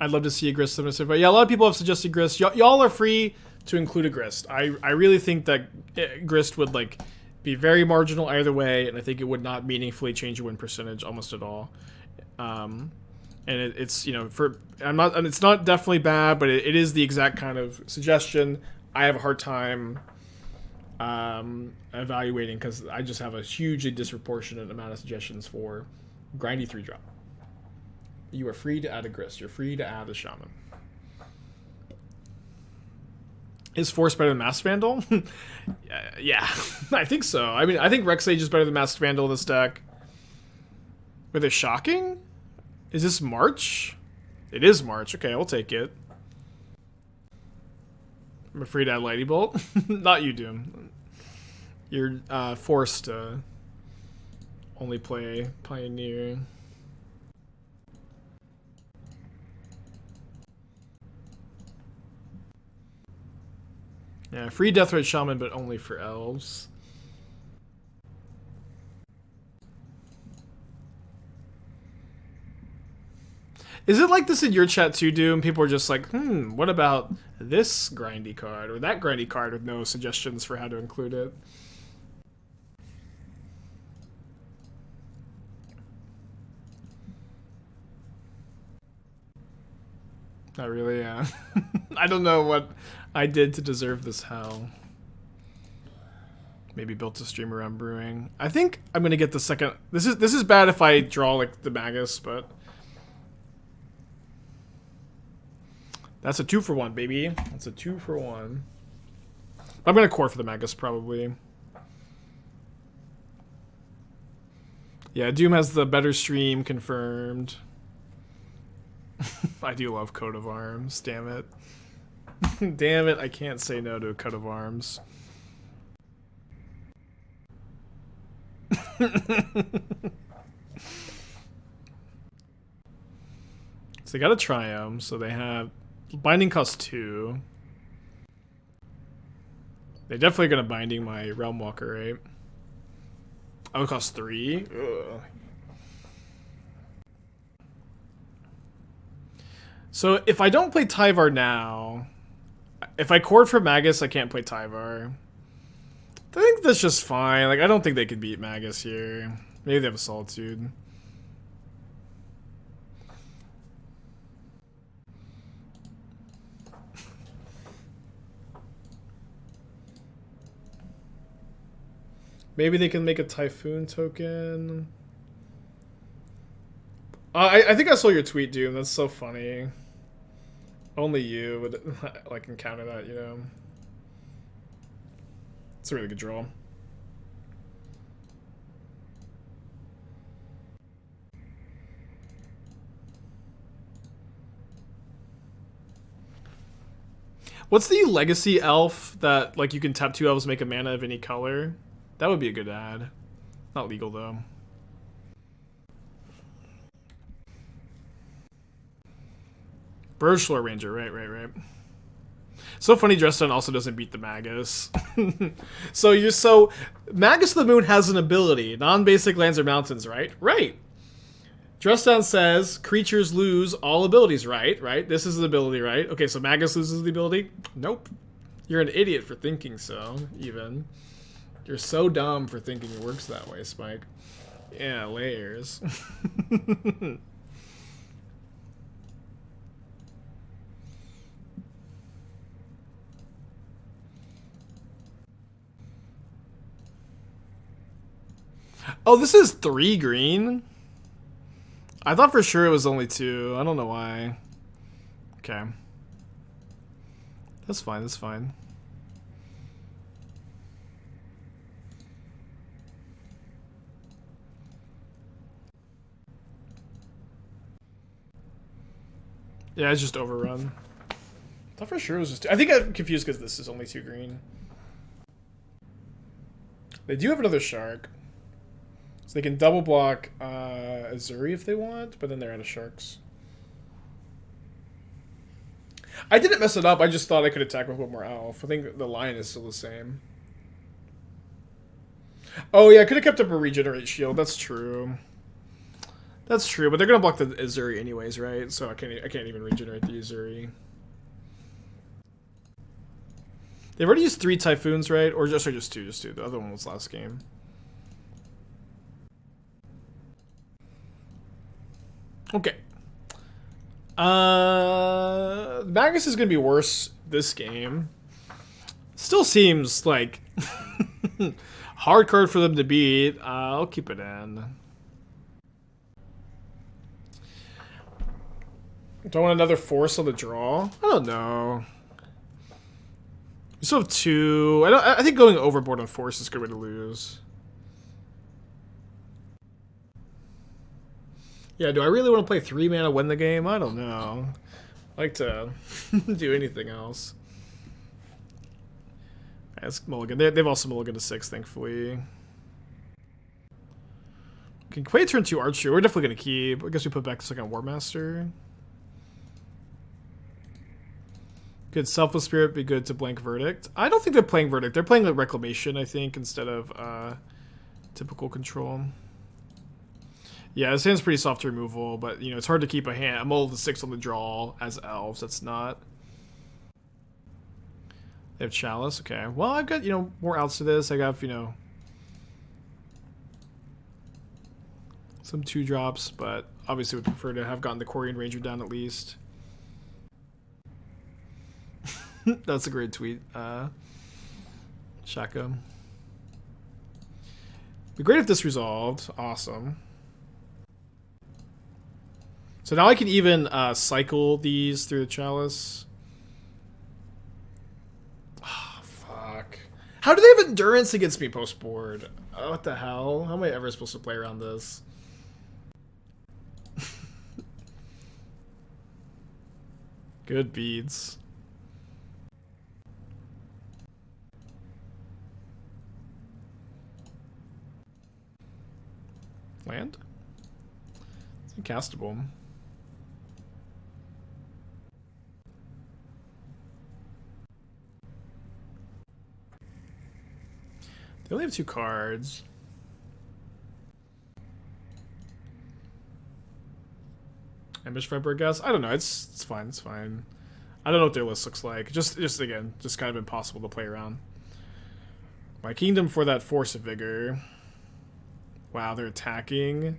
I'd love to see a Grist. But yeah, a lot of people have suggested Grist. Y'all are free to include a Grist. I really think that Grist would like be very marginal either way, and I think it would not meaningfully change your win percentage almost at all. And it's you know it's not definitely bad, but it is the exact kind of suggestion I have a hard time evaluating because I just have a hugely disproportionate amount of suggestions for grindy 3-drop. You are free to add a Grist. You're free to add a Shaman. Is Force better than Masked Vandal? Yeah, I think so. I mean, I think Rex Sage is better than Masked Vandal in this deck. Were they shocking? Is this March? It is March. Okay, I'll take it. I'm afraid to add Lightning Bolt. Not you, Doom. You're forced to only play Pioneer. Yeah, free Death Ray Shaman, but only for elves. Is it like this in your chat too, Doom? People are just like, what about this grindy card or that grindy card with no suggestions for how to include it? Not really, yeah. I don't know what I did to deserve this hell. Maybe built a stream around brewing. I think I'm gonna get the second. This is bad if I draw like the Magus, but that's a 2-for-1, baby. That's a 2-for-1. I'm gonna core for the Magus probably. Yeah, Doom has the better stream confirmed. I do love Coat of Arms, damn it. Damn it, I can't say no to a Coat of Arms. So they got a Triumph, so they have Binding costs 2. They're definitely gonna Binding my Realm Walker, right? Oh, it costs 3? Ugh. So if I don't play Tyvar now, If I chord for Magus, I can't play Tyvar. I think that's just fine. Like, I don't think they could beat Magus here. Maybe they have a Solitude. Maybe they can make a Typhoon token. I think I saw your tweet, Doom. That's so funny. Only you would like encounter that, you know. It's a really good draw. What's the legacy elf that like you can tap 2 elves, make a mana of any color? That would be a good ad. Not legal though. Llanowar Ranger, right. So funny, Dresden also doesn't beat the Magus. so Magus of the Moon has an ability. Non-basic lands or mountains, right? Right. Dresden says creatures lose all abilities, right? This is the ability, right? Okay, so Magus loses the ability? Nope. You're an idiot for thinking so, even. You're so dumb for thinking it works that way, Spike. Yeah, layers. Oh, this is 3 green? I thought for sure it was only 2. I don't know why. Okay. That's fine, that's fine. Yeah, it's just overrun. I thought for sure it was just 2. I think I'm confused because this is only 2 green. They do have another shark. So they can double block Ezuri if they want, but then they're out of sharks. I didn't mess it up, I just thought I could attack with one more elf. I think the line is still the same. Oh yeah, I could have kept up a regenerate shield, that's true. That's true, but they're gonna block the Ezuri anyways, right? So I can't even regenerate the Ezuri. They've already used 3 Typhoons, right? Or just 2, just 2. The other one was last game. Okay. Magus is gonna be worse this game. Still seems like hard card for them to beat. I'll keep it in. Do I want another force on the draw? I don't know. We still have 2. I think going overboard on force is a good way to lose. Yeah, do I really want to play 3 mana win the game? I don't know. I like to do anything else. That's mulligan. They've also mulligan to 6, thankfully. Can play turn 2 Archdruid. We're definitely going to keep. I guess we put back the second Warmaster. Could Selfless Spirit be good to blank Verdict? I don't think they're playing Verdict. They're playing like Reclamation, I think, instead of typical control. Yeah, this hand's pretty soft removal, but you know it's hard to keep a hand. I'm all the 6 on the draw as elves. That's not. They have Chalice. Okay. Well, I've got more outs to this. I got some 2-drops, but obviously would prefer to have gotten the Quirion Ranger down at least. That's a great tweet, Shaka. Be great if this resolved. Awesome. So now I can even cycle these through the Chalice. Oh, fuck. How do they have endurance against me post-board? Oh, what the hell? How am I ever supposed to play around this? Good beads. Land? It's uncastable. They only have 2 cards. Ambush Viper, I guess? I don't know. It's fine. It's fine. I don't know what their list looks like. Just again, just kind of impossible to play around. My kingdom for that Force of Vigor. Wow, they're attacking.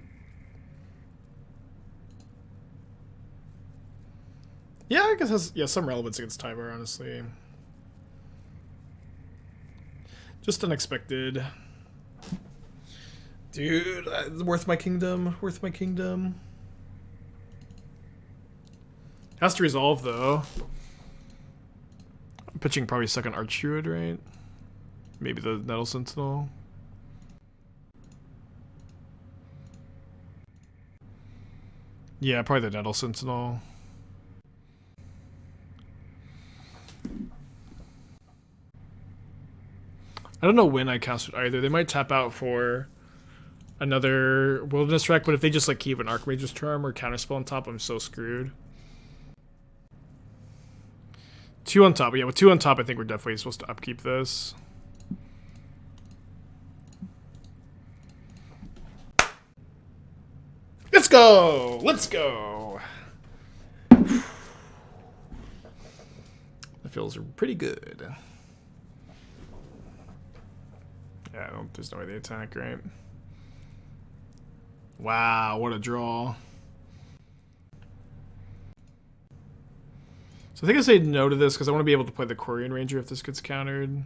Yeah, I guess it has some relevance against Tyvar, honestly. Just unexpected. Dude, worth my kingdom. Worth my kingdom. Has to resolve, though. I'm pitching probably second Archdruid, right? Maybe the Nettle Sentinel. Yeah, probably the Nettle Sentinel. I don't know when I cast it either. They might tap out for another Wilderness Trek, but if they just like keep an Archmage's Charm or Counterspell on top, I'm so screwed. 2 on top. Yeah, with 2 on top, I think we're definitely supposed to upkeep this. Let's go! Let's go! That feels pretty good. Yeah, there's no way they attack, right? Wow, what a draw. So I think I say no to this because I want to be able to play the Quirion Ranger if this gets countered.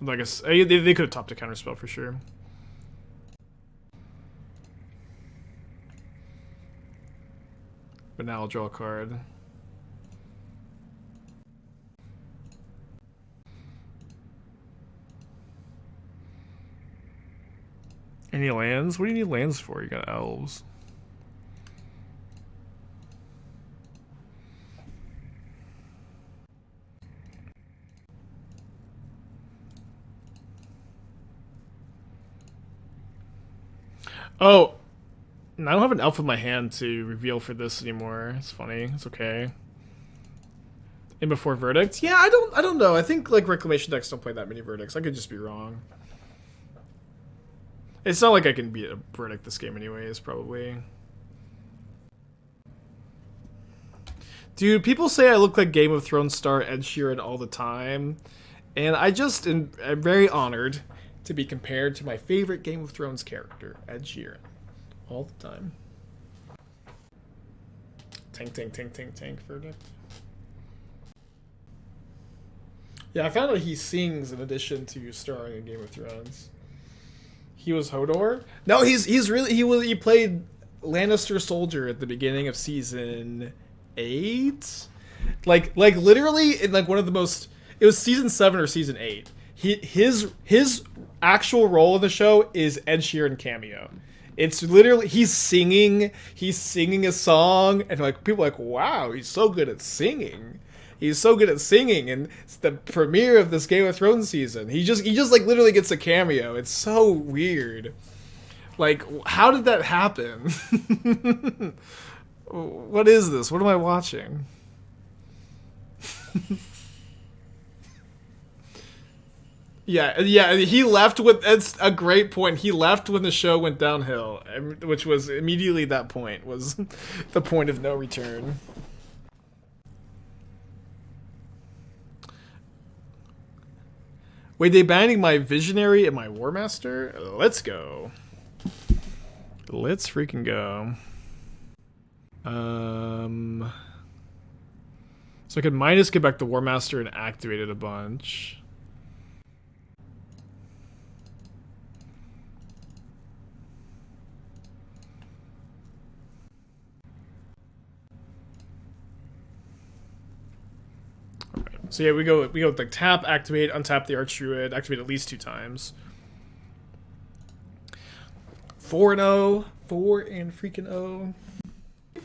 Like they could have topped a counterspell for sure. But now I'll draw a card. Any lands? What do you need lands for? You got elves. Oh, I don't have an elf in my hand to reveal for this anymore. It's funny. It's okay. In before verdict? Yeah, I don't know. I think like Reclamation decks don't play that many verdicts. I could just be wrong. It's not like I can beat a verdict this game anyways, probably. Dude, people say I look like Game of Thrones star Ed Sheeran all the time. And I just am very honored to be compared to my favorite Game of Thrones character, Ed Sheeran. All the time. Tank, tank, tank, tank, tank, verdict. Yeah, I found out he sings in addition to starring in Game of Thrones. He was Hodor? No, he played Lannister soldier at the beginning of season 8. Like literally in like one of the most, it was season 7 or season 8. His actual role in the show is Ed Sheeran cameo. It's literally he's singing a song and like people are like, wow, he's so good at singing. He's so good at singing, and it's the premiere of this Game of Thrones season. He just like literally gets a cameo. It's so weird. Like, how did that happen? What is this? What am I watching? Yeah, he left with, it's a great point. He left when the show went downhill, which was immediately that point, was the point of no return. Wait, they banning my Visionary and my Warmaster? Let's go. Let's freaking go. So I could minus get back the Warmaster and activate it a bunch. So yeah, we go with like tap, activate, untap the Archdruid, activate at least 2 times. 4-0, 4 and freaking 0.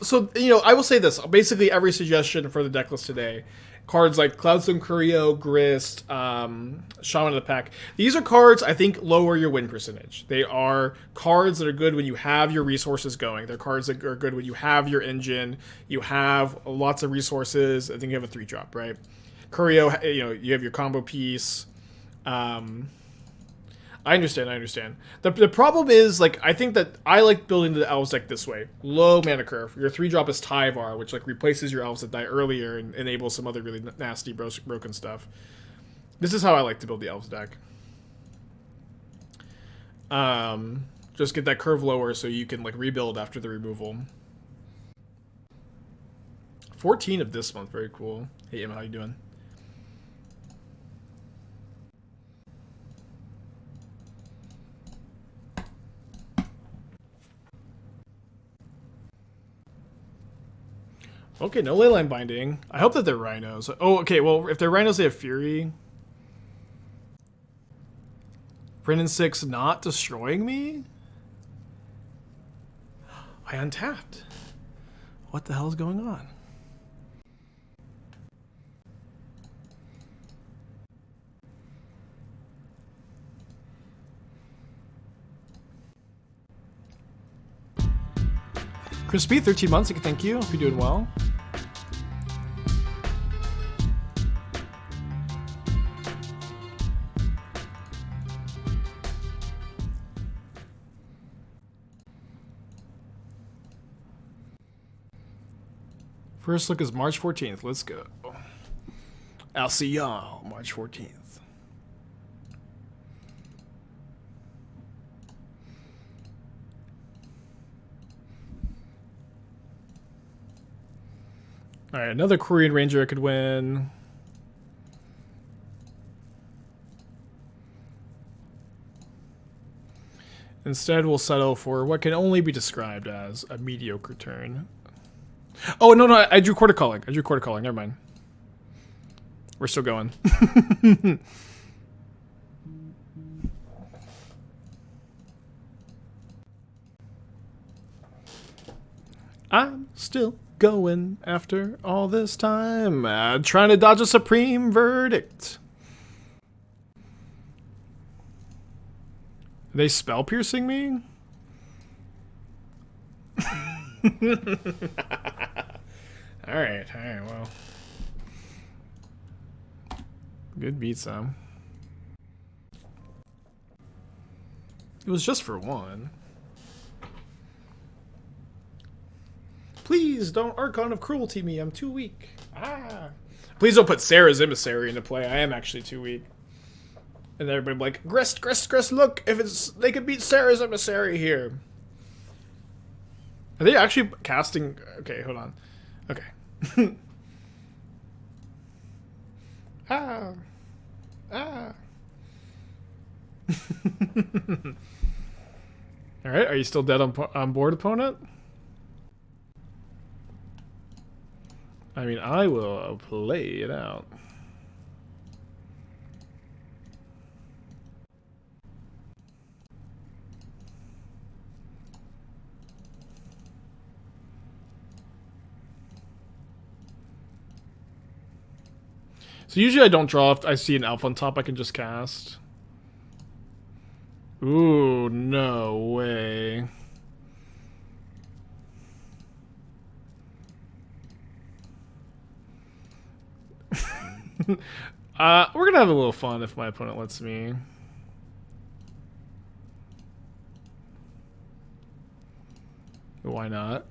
So, you know, I will say this. Basically every suggestion for the deck list today, cards like Cloudstone Curio, Grist, Shaman of the Pack, these are cards I think lower your win percentage. They are cards that are good when you have your resources going. They're cards that are good when you have your engine, you have lots of resources. I think you have a 3-drop, right? Curio, you know, you have your combo piece. I understand, I understand. The problem is, like, I think that I like building the Elves deck this way. Low mana curve. Your 3-drop is Tyvar, which, like, replaces your Elves that die earlier and enables some other really nasty, broken stuff. This is how I like to build the Elves deck. Just get that curve lower so you can, like, rebuild after the removal. 14 of this month, very cool. Hey, Emma, how you doing? Okay, no leyline binding. I hope that they're rhinos. Oh, okay, well, if they're rhinos, they have Fury. Brennan 6 not destroying me? I untapped. What the hell is going on? Crispy, 13 months, thank you. Hope you're doing well. First look is March 14th. Let's go. I'll see y'all March 14th. All right, another Quirion Ranger I could win. Instead, we'll settle for what can only be described as a mediocre turn. Oh, no, I drew Chord of Calling. Never mind. We're still going. I'm still going after all this time. Trying to dodge a supreme verdict. Are they spell piercing me? Alright, well. Good beat, Sam. It was just for one. Please don't Archon of Cruelty me, I'm too weak. Please don't put Sarah's Emissary into play, I am actually too weak. And everybody be like, Grist, look, if they could beat Sarah's Emissary here. Are they actually casting? Okay, hold on. Okay. Alright, are you still dead on board, opponent? I mean, I will play it out. So usually I don't draw if I see an elf on top I can just cast. Ooh, no way. We're gonna have a little fun if my opponent lets me. Why not?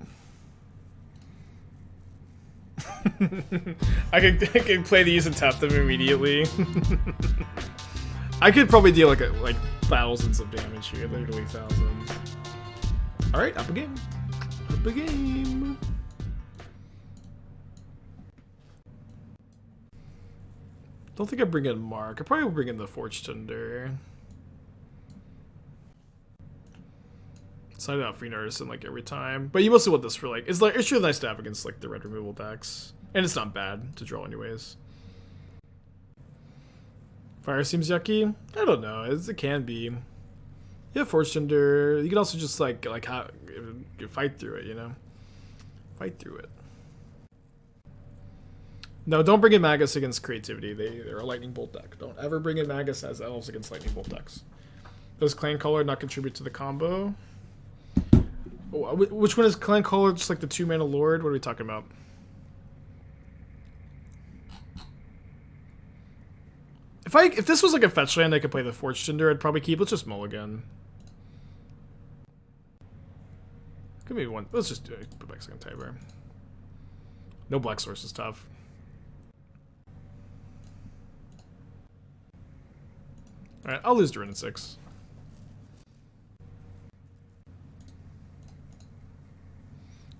I can play these and tap them immediately. I could probably deal like thousands of damage here, literally thousands. All right, up a game. Up a game. Don't think I bring in Mark. I probably will bring in the Forge-Tender. Side out Fiend Artisan like every time, but you mostly want this for like it's really nice to have against like the red removal decks, and it's not bad to draw anyways. Fire seems yucky. I don't know. It can be. Yeah, Forge-Tender. You can also just like how fight through it. You know, fight through it. No, don't bring in Magus against creativity. They're a lightning bolt deck. Don't ever bring in Magus as elves against lightning bolt decks. Does Clan Color not contribute to the combo? Which one is Clan Color? Just like the 2-mana Lord? What are we talking about? If this was like a fetch land, I could play the Forge-Tender. I'd probably keep. Let's just mulligan. Could be one. Let's just do it. Put back second Tyvar. No black source is tough. All right, I'll lose Drannith 6.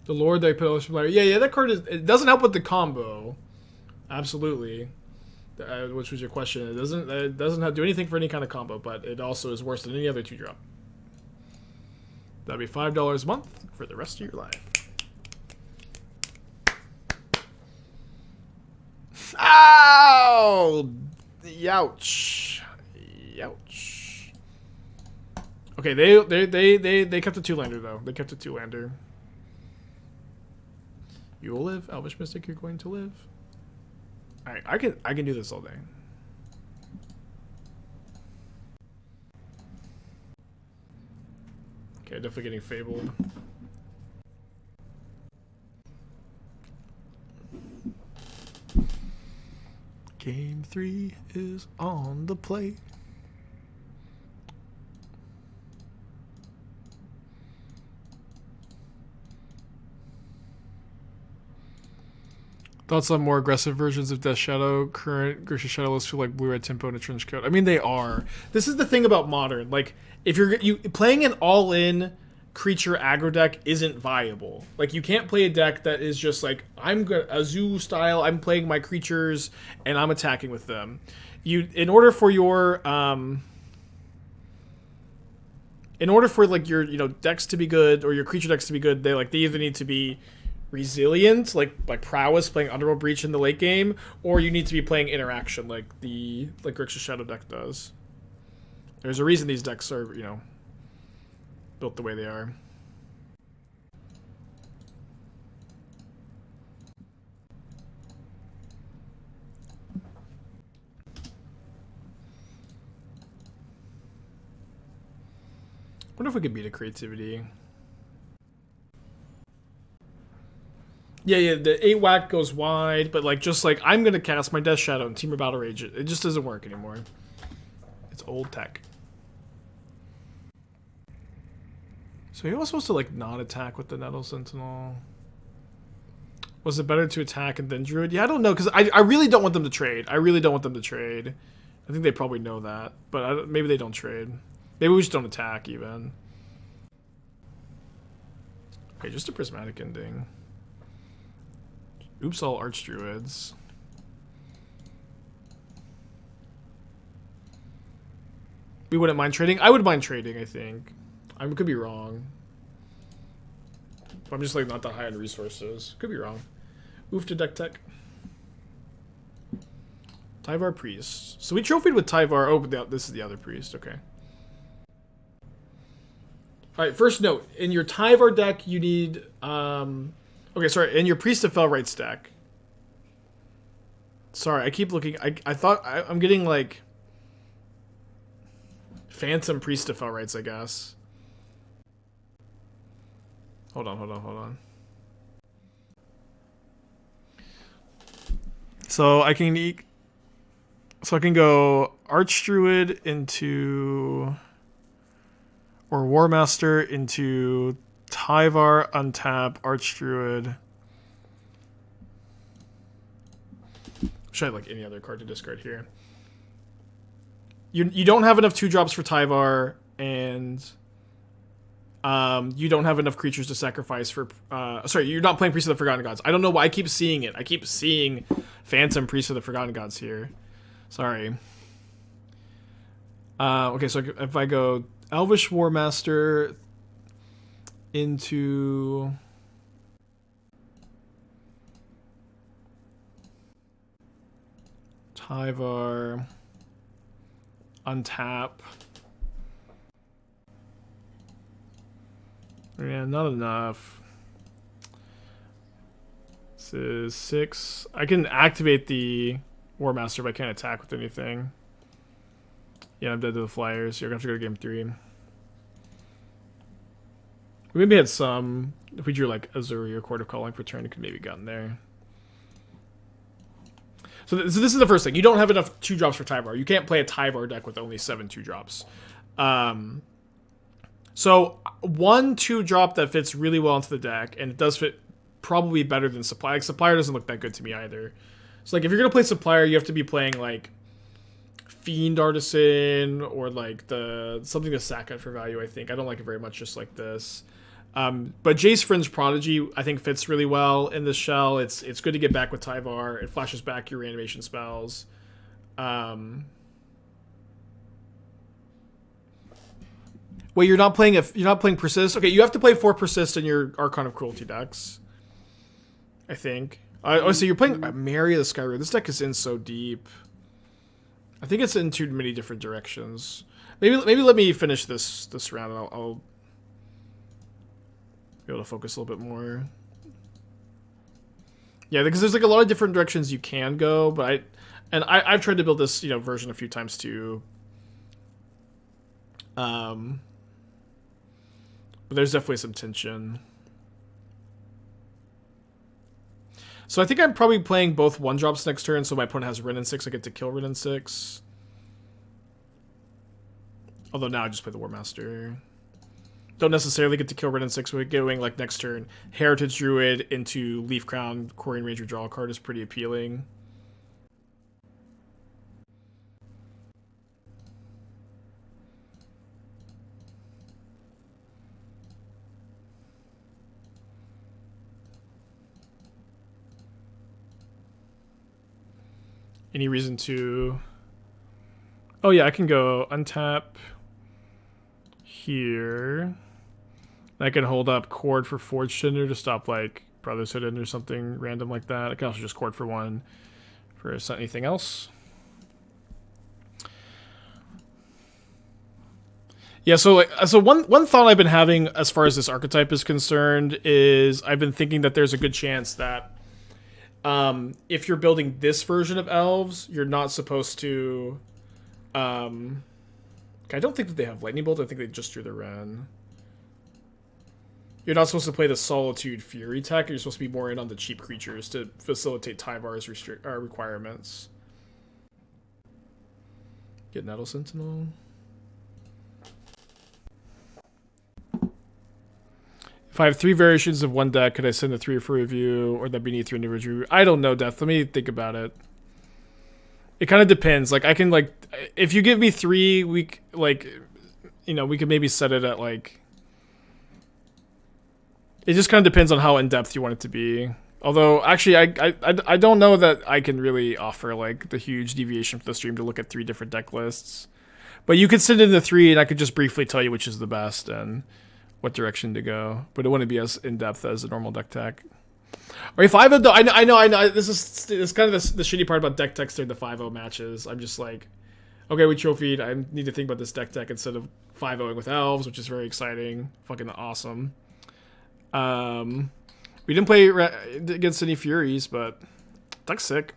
The Lord that I put Elvish Player. Yeah, that card is. It doesn't help with the combo. Absolutely. Which was your question. It doesn't do anything for any kind of combo, but it also is worse than any other 2-drop. That'd be $5 a month for the rest of your life. Ow! Youch. Youch. Okay, they kept a 2-lander though. They kept a 2-lander. You will live, Elvish Mystic. You're going to live. All right, I can do this all day. Okay, definitely getting fabled. Game 3 is on the plate. Thoughts on more aggressive versions of Death Shadow? Current Grisha Shadowless feel like blue red tempo and a trench coat. I mean, they are. This is the thing about Modern. Like, if you're playing an all-in creature aggro deck isn't viable. Like, you can't play a deck that is just like, I'm good Azu style. I'm playing my creatures and I'm attacking with them. In order for like your decks to be good or your creature decks to be good, they either need to be resilient, like prowess, playing Underworld Breach in the late game, or you need to be playing interaction, like Grixis Shadow deck does. There's a reason these decks are, built the way they are. Wonder if we could beat a creativity. Yeah, the 8 whack goes wide, but I'm gonna cast my Death Shadow and Team of Battle Rage. It just doesn't work anymore. It's old tech. So he was supposed to not attack with the Nettle Sentinel. Was it better to attack and then Druid? Yeah, I don't know, because I really don't want them to trade. I think they probably know that, but maybe they don't trade. Maybe we just don't attack even. Okay, just a Prismatic Ending. Oops, all Archdruids. We wouldn't mind trading. I would mind trading, I think. I could be wrong. I'm just not that high on resources. Could be wrong. Ouphe to deck tech. Tyvar Priest. So we trophied with Tyvar. Oh, but this is the other priest. Okay. Alright, first note. In your Tyvar deck, you need... Okay, sorry. In your Priest of Felrights deck. Sorry, I keep looking. I thought... I'm getting, Phantom Priest of Felrights, I guess. Hold on. So I can go Archdruid into... Or Warmaster into... Tyvar, untap, Archdruid. Should I have any other card to discard here? You don't have enough 2-drops for Tyvar, and you don't have enough creatures to sacrifice for... sorry, you're not playing Priest of the Forgotten Gods. I don't know why I keep seeing it. I keep seeing Phantom Priest of the Forgotten Gods here. Sorry. Okay, so if I go Elvish Warmaster... into Tyvar, untap. Yeah, not enough. This is 6. I can activate the Warmaster, but I can't attack with anything. Yeah, I'm dead to the Flyers. You're gonna have to go to game 3. We maybe had some... If we drew Ezuri or Chord of Calling for turn, it could maybe gotten there. So this is the first thing. You don't have enough 2-drops for Tyvar. You can't play a Tyvar deck with only 7 2-drops. So 1 2-drop that fits really well into the deck, and it does fit probably better than Supplier. Like, Supplier doesn't look that good to me either. So like if you're gonna play Supplier, you have to be playing like Fiend Artisan or like something to sack it for value. I think I don't like it very much just like this. But Jace Fringe Prodigy I think fits really well in this shell. It's good to get back with Tyvar. It flashes back your reanimation spells. Wait, you're not playing Persist? Okay, you have to play 4 Persist in your Archon of Cruelty decks, I think. So you're playing Mary of the Skyroad. This deck is in so deep. I think it's in too many different directions. Maybe let me finish this round and I'll be able to focus a little bit more. Yeah, because there's like a lot of different directions you can go, but I've tried to build this version a few times too. But there's definitely some tension. So I think I'm probably playing both 1-drops next turn, so my opponent has Ren in 6, I get to kill Ren in 6. Although now I just play the Warmaster. Don't necessarily get to kill Ren in 6, but going like next turn, Heritage Druid into Leaf Crown, Quirion Ranger draw a card is pretty appealing. Any reason to... Oh yeah, I can go untap here. I can hold up Chord for Forge-Tender to stop like Brother's Hidden or something random like that. I can also just Chord for 1 for anything else. Yeah, so one thought I've been having as far as this archetype is concerned is I've been thinking that there's a good chance that if you're building this version of Elves, you're not supposed to... I don't think that they have Lightning Bolt. I think they just drew the Ren. You're not supposed to play the Solitude Fury tech. You're supposed to be more in on the cheap creatures to facilitate Tyvar's requirements. Get Nettle Sentinel. If I have 3 variations of one deck, could I send the 3 for review, or that beneath your individual review? I don't know, Death. Let me think about it. It kind of depends. Like I can if you give me 3, we could maybe set it at like. It just kind of depends on how in depth you want it to be. Although actually, I don't know that I can really offer like the huge deviation for the stream to look at 3 different deck lists. But you could send in the 3, and I could just briefly tell you which is the best and what direction to go, but it wouldn't be as in-depth as a normal deck tech. Or if 5-0, though, I know. This is kind of the shitty part about deck techs during the 5-0 matches. I'm just like, okay, we trophied. I need to think about this deck tech instead of 5-0ing with Elves, which is very exciting. Fucking awesome. We didn't play against any Furies, but deck's sick.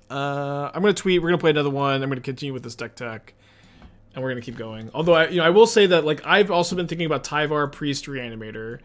I'm gonna tweet. We're gonna play another one. I'm gonna continue with this deck tech. And we're gonna keep going. Although I will say that like I've also been thinking about Tyvar Priest Reanimator.